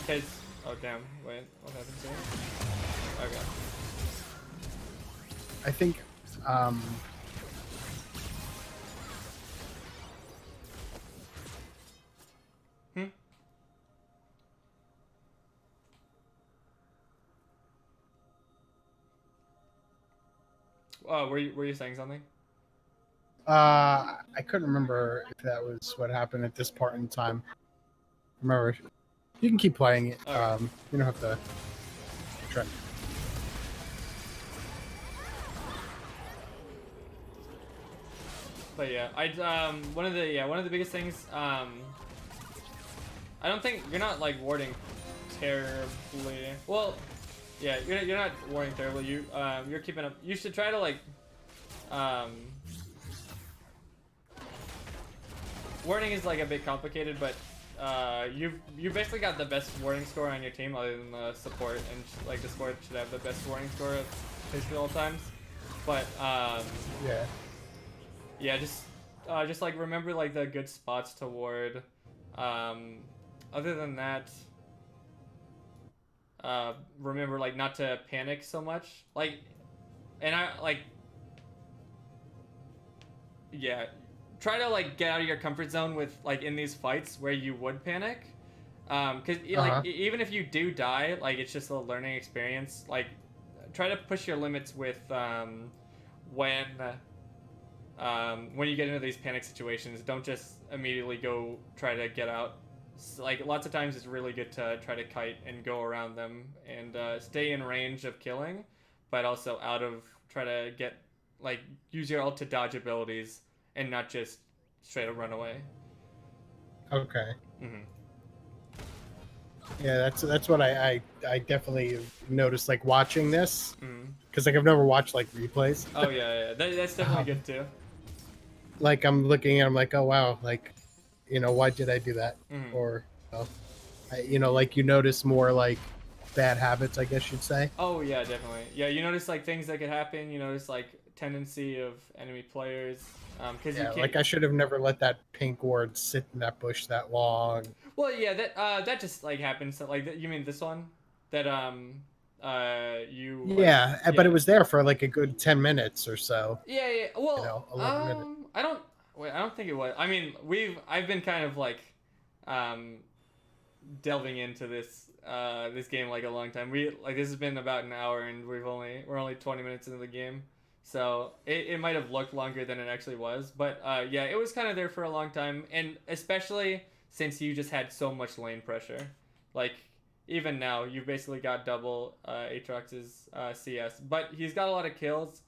Cause oh damn, wait, what happened to it? Okay. I think Oh, were you saying something? I couldn't remember if that was what happened at this part in time. Remember, you can keep playing it. Okay. You don't have to try. But yeah, one of the biggest things I don't think you're not like warding terribly. Well, yeah, you're not warding terribly. You're keeping up. You should try to like warding is like a bit complicated, but you basically got the best warding score on your team other than the support, and like the support should have the best warding score of history all times. But yeah, just like remember like the good spots to ward. Other than that, remember like not to panic so much. Like, and I like, yeah, try to like get out of your comfort zone with like in these fights where you would panic. Cause like even if you do die, like it's just a learning experience. Like, try to push your limits with when you get into these panic situations, don't just immediately go try to get out. Like lots of times it's really good to try to kite and go around them and stay in range of killing, but also out of try to get like use your ult to dodge abilities and not just straight up run away. Okay. Mm-hmm. Yeah, that's what I definitely noticed like watching this because like I've never watched like replays. Oh yeah, that's definitely good too. Like I'm looking at, I'm like, oh wow, like, you know, why did I do that? Or, you know, like you notice more like bad habits, I guess you'd say. Oh yeah, definitely. Yeah, you notice like things that could happen. You notice like tendency of enemy players. Because you can't. Like I should have never let that pink ward sit in that bush that long. Well, yeah, that just like happens. So, like, you mean this one? That you. Yeah, like, but it was there for like a good 10 minutes or so. Yeah, yeah. Well, you know, 11 minutes. I don't think it was. I mean, I've been kind of like, delving into this this game like a long time. This has been about an hour, and we're only 20 minutes into the game. So it might have looked longer than it actually was, but yeah, it was kind of there for a long time, and especially since you just had so much lane pressure. Like, even now, you've basically got double Aatrox's CS, but he's got a lot of kills,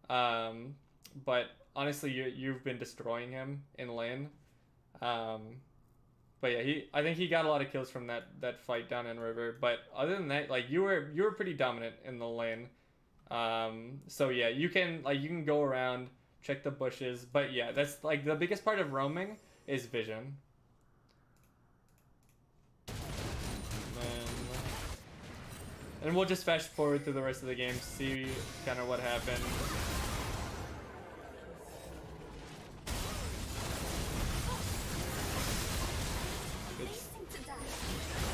but honestly, you've been destroying him in lane. But yeah, I think he got a lot of kills from that fight down in River, but other than that, like, you were pretty dominant in the lane. So yeah, you can go around, check the bushes, but yeah, that's like the biggest part of roaming is vision. And we'll just fast forward through the rest of the game, see kind of what happened.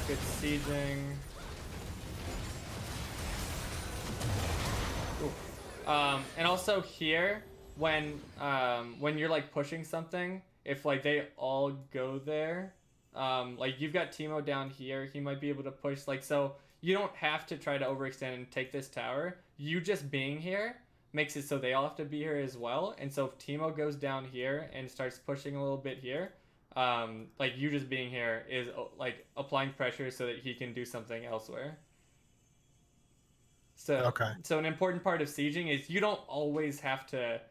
Good sieging. And also here, when you're like pushing something, if like they all go there, like you've got Teemo down here, he might be able to push, like, so you don't have to try to overextend and take this tower. You just being here makes it so they all have to be here as well. And so if Teemo goes down here and starts pushing a little bit here, like you just being here is like applying pressure so that he can do something elsewhere. So, so an important part of sieging is you don't always have to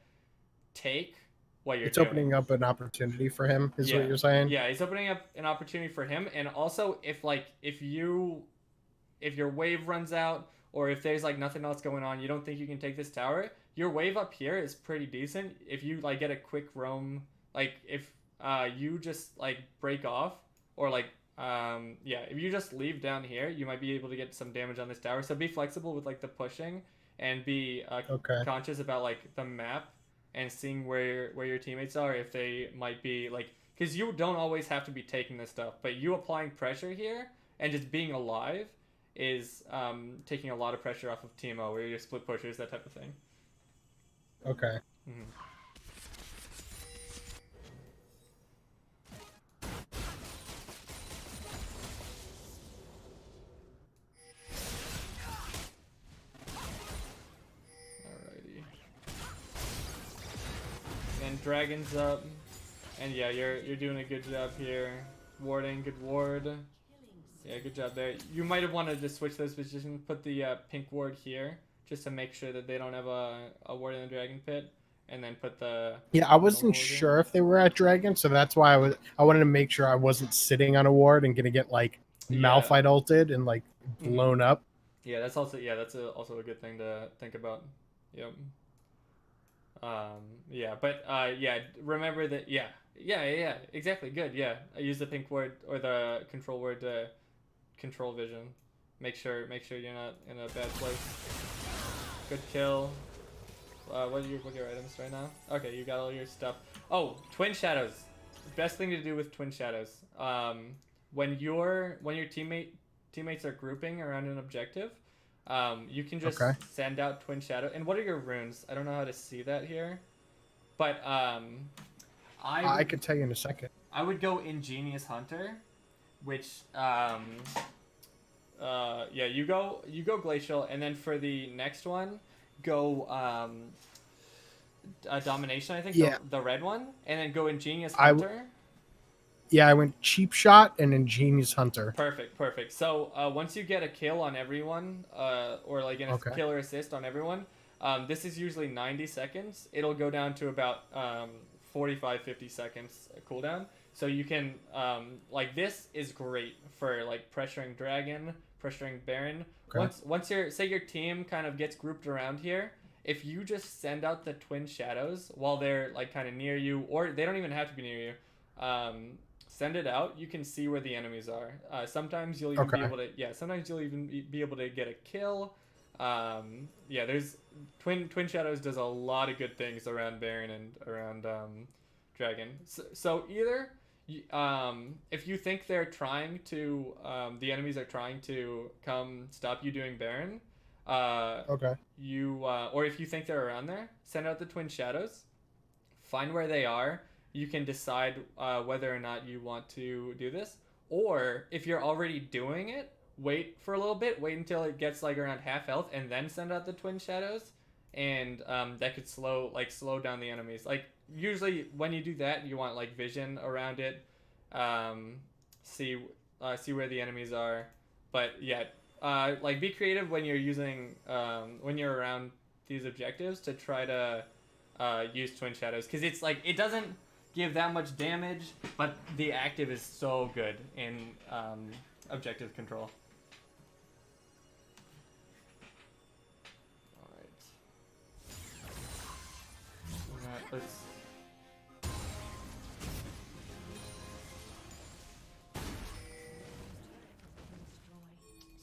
take what you're doing. It's opening up an opportunity for him, is what you're saying? Yeah, it's opening up an opportunity for him. And also, if your wave runs out, or if there's like nothing else going on, you don't think you can take this tower, your wave up here is pretty decent. If you like get a quick roam, like if you just like break off, or like yeah, if you just leave down here, you might be able to get some damage on this tower. So be flexible with like the pushing, and be Okay. conscious about like the map and seeing where your teammates are, if they might be like, because you don't always have to be taking this stuff, but you applying pressure here and just being alive is taking a lot of pressure off of TMO, where you're split pushers, that type of thing. Okay. Mm-hmm. Alrighty. And dragons up, and yeah, you're doing a good job here. Warding, good ward. Yeah, good job there. You might have wanted to switch those positions, put the pink ward here, just to make sure that they don't have a ward in the dragon pit, and then put the Yeah, I wasn't sure if they were at dragon, so that's why I wanted to make sure I wasn't sitting on a ward and gonna get like Malphite ulted and like blown up. Yeah, that's also also a good thing to think about. Yep. Yeah, but yeah, remember that. Yeah, exactly. Good. Yeah, I use the pink word or the control word to control vision. Make sure you're not in a bad place. Good kill. What are your items right now? Okay, you got all your stuff. Oh, twin shadows. Best thing to do with twin shadows. When your teammates are grouping around an objective, you can just send out twin shadow. And what are your runes? I don't know how to see that here, but I could tell you in a second. I would go Ingenious Hunter, which yeah, you go Glacial, and then for the next one, go Domination, I think. Yeah. The red one, and then go Ingenious Hunter. Yeah, I went Cheap Shot and Ingenious Hunter. Perfect. So once you get a kill on everyone, or like a kill or assist on everyone, this is usually 90 seconds. It'll go down to about 45-50 seconds cooldown. So you can like, this is great for like pressuring Dragon, pressuring Baron. Once your team kind of gets grouped around here, if you just send out the twin shadows while they're like kind of near you, or they don't even have to be near you, send it out. You can see where the enemies are. Sometimes you'll even be able to. Yeah, sometimes you'll even be able to get a kill. Yeah, there's twin shadows does a lot of good things around Baron and around Dragon. So either if you think they're trying to, the enemies are trying to come stop you doing Baron, you or if you think they're around there, send out the twin shadows, find where they are. You can decide whether or not you want to do this, or if you're already doing it, wait for a little bit, wait until it gets like around half health, and then send out the twin shadows, and that could slow down the enemies. Like, usually when you do that, you want like vision around it, see where the enemies are. But yeah, like, be creative when you're using when you're around these objectives to try to use twin shadows, because it's like, it doesn't give that much damage, but the active is so good in objective control. Alright, let's...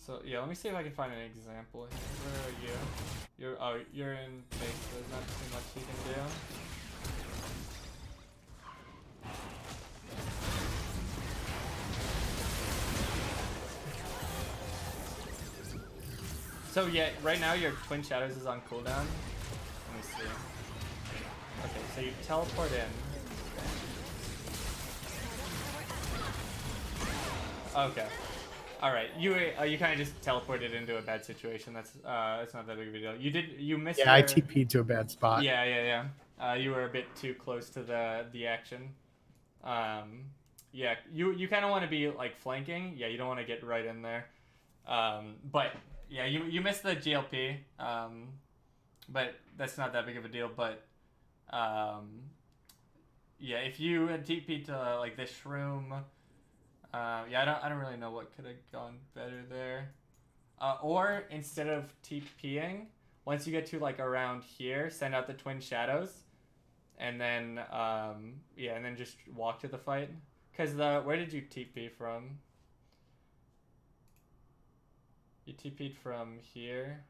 So yeah, let me see if I can find an example here. Where are you? You're in base, so there's not too much you can do. So yeah, right now your twin shadows is on cooldown. Let me see. Okay, so you teleport in. Okay. All right. You kind of just teleported into a bad situation. That's it's not that big of a deal. You missed. Yeah, I TP'd to a bad spot. Yeah. You were a bit too close to the action. Yeah. You kind of want to be like flanking. Yeah. You don't want to get right in there. But yeah, you missed the GLP. But that's not that big of a deal. But yeah, if you had TP'd to like this shroom. Yeah, I don't really know what could have gone better there. Or instead of TPing, once you get to like around here, send out the twin shadows, and then yeah, and then just walk to the fight. Cause where did you TP from? You TP'd from here.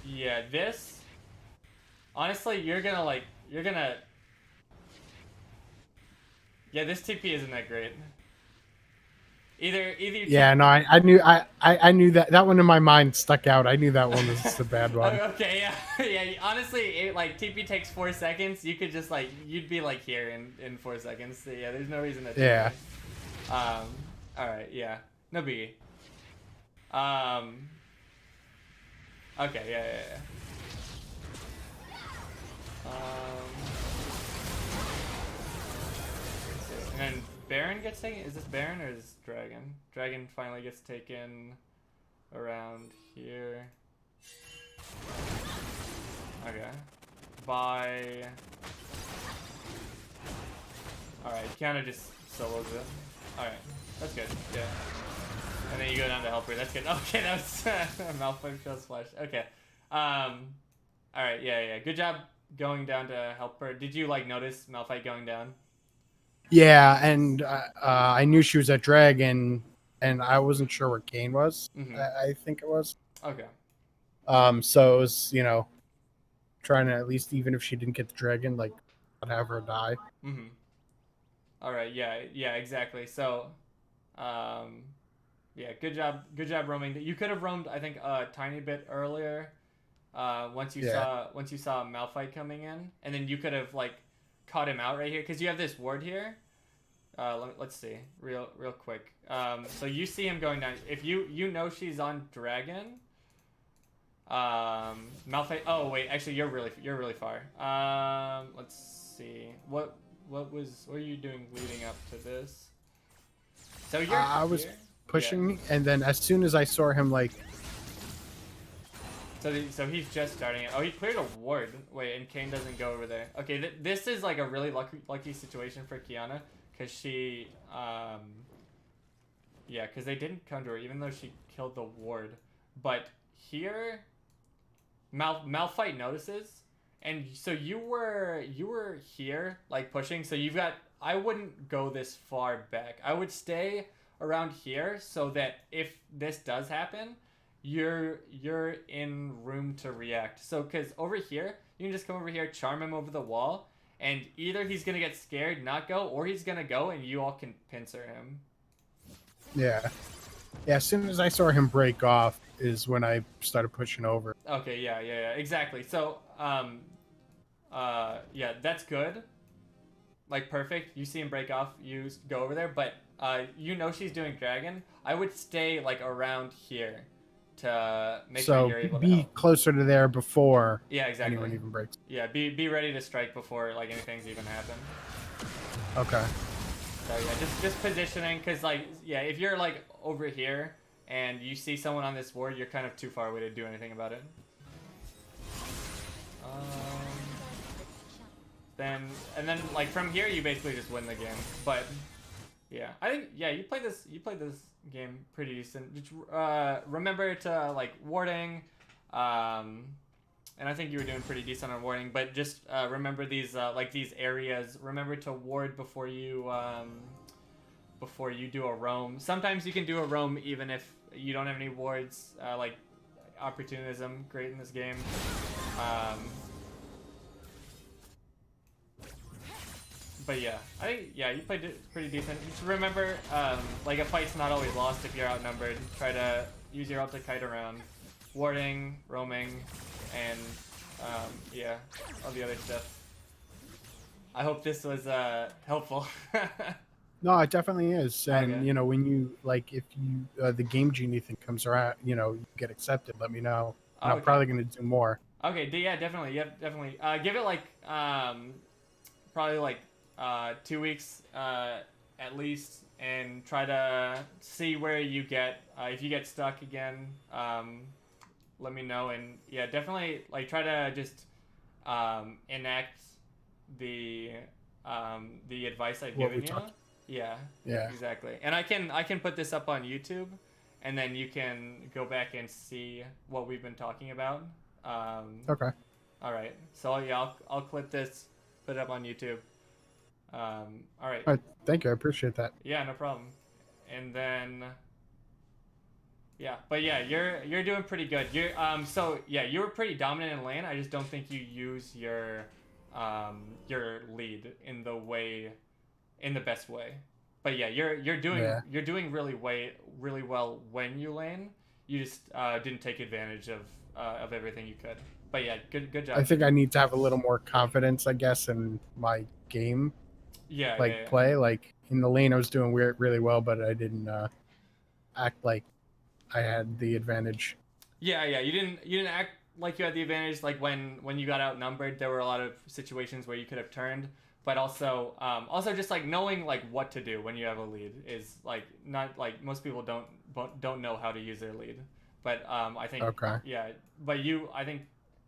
Yeah, this. Honestly, you're gonna. Yeah, this TP isn't that great. Either you. Yeah, no, I knew that one in my mind stuck out. I knew that one was the bad one. Okay, yeah, yeah. Honestly, like TP takes 4 seconds. You could just you'd be here in 4 seconds. So, yeah, there's no reason to TP. Yeah. All right, yeah, no biggie. Okay, yeah. And then Baron gets taken. Is this Baron or is this Dragon? Dragon finally gets taken around here. Okay. By. Alright, kind of just solos it. Alright, that's good. Yeah. And then you go down to help her. That's good. Okay, that was Malphite shows flash. Okay. Alright, yeah. Good job going down to help her. Did you notice Malphite going down? Yeah, and I knew she was at Dragon, and I wasn't sure where Kane was. I think it was. Okay. So it was, trying to at least, even if she didn't get the Dragon, not have her die. All right. Yeah. Exactly. So, yeah. Good job roaming. You could have roamed, I think, a tiny bit earlier. Once you saw Malphite coming in, and then you could have caught him out right here because you have this ward here. Let's see, real quick. So you see him going down. If you know she's on Dragon. Malphite. Oh wait, actually you're really far. Let's see. What were you doing leading up to this? So you're. I was pushing, and then as soon as I saw him So he's just starting it. Oh, he cleared a ward. Wait, and Kane doesn't go over there. Okay, this is a really lucky situation for Kiana, because she, yeah, because they didn't come to her, even though she killed the ward. But here, Malphite notices, and so you were here, pushing, so you've got, I wouldn't go this far back. I would stay around here, so that if this does happen, you're in room to react. So because over here you can just come over here, charm him over the wall, and either he's gonna get scared, not go, or he's gonna go and you all can pincer him. Yeah, as soon as I saw him break off is when I started pushing over. Okay, yeah, exactly. So yeah, that's good, perfect. You see him break off, you go over there, but she's doing Dragon. I would stay around here to make sure you're able to help. Closer to there before anyone even breaks. Yeah, be ready to strike before anything's even happened. Okay. So yeah, just positioning, because if you're over here and you see someone on this ward, you're kind of too far away to do anything about it. Then from here you basically just win the game. But yeah, I think you played this game pretty decent. Just, remember to warding, and I think you were doing pretty decent on warding. But just remember these these areas. Remember to ward before you do a roam. Sometimes you can do a roam even if you don't have any wards. Opportunism, great in this game. But yeah, I think you played it pretty decent. Just remember, a fight's not always lost if you're outnumbered. Try to use your ult to kite around, warding, roaming, and yeah, all the other stuff. I hope this was helpful. No, it definitely is. And Okay. when you if you the Game Genie thing comes around, you get accepted, let me know. And I'm probably gonna do more. Okay, yeah, definitely. Give it probably 2 weeks at least, and try to see where you get. If you get stuck again, let me know. And yeah, definitely try to just enact the advice I've given you. Yeah, exactly. And I can put this up on YouTube, and then you can go back and see what we've been talking about. Okay. All right. So yeah, I'll clip this, put it up on YouTube. All right. All right. Thank you. I appreciate that. Yeah, no problem. And then Yeah, but yeah, you're doing pretty good. You're so yeah, you were pretty dominant in lane. I just don't think you use your lead in the best way. But yeah, Yeah. you're doing really well when you lane. You just didn't take advantage of everything you could. But yeah, good I job. think I need to have a little more confidence, I guess, in my game Yeah, like yeah, yeah. play. Like in the lane, I was doing really well, but I didn't act like I had the advantage. Yeah, yeah. You didn't act like you had the advantage. Like when you got outnumbered, there were a lot of situations where you could have turned. But also just like knowing like what to do when you have a lead is like not like most people don't know how to use their lead. But I think Okay. yeah. But I think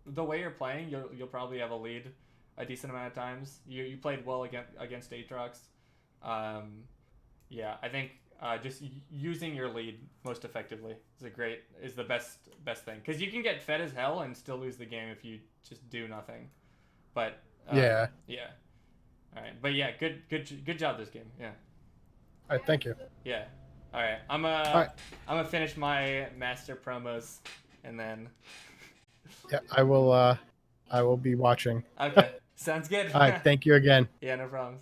the way you're playing, you'll probably have a lead a decent amount of times. You played well against Aatrox. Um, yeah, I think just using your lead most effectively is the best thing because you can get fed as hell and still lose the game if you just do nothing. But Yeah. yeah, all right. But yeah, good job this game. Yeah, All right. Thank you. yeah. All right, All right. I'm gonna finish my master promos and then Yeah, I will. I will be watching. okay, sounds good. All right. Thank you again. Yeah, no problems.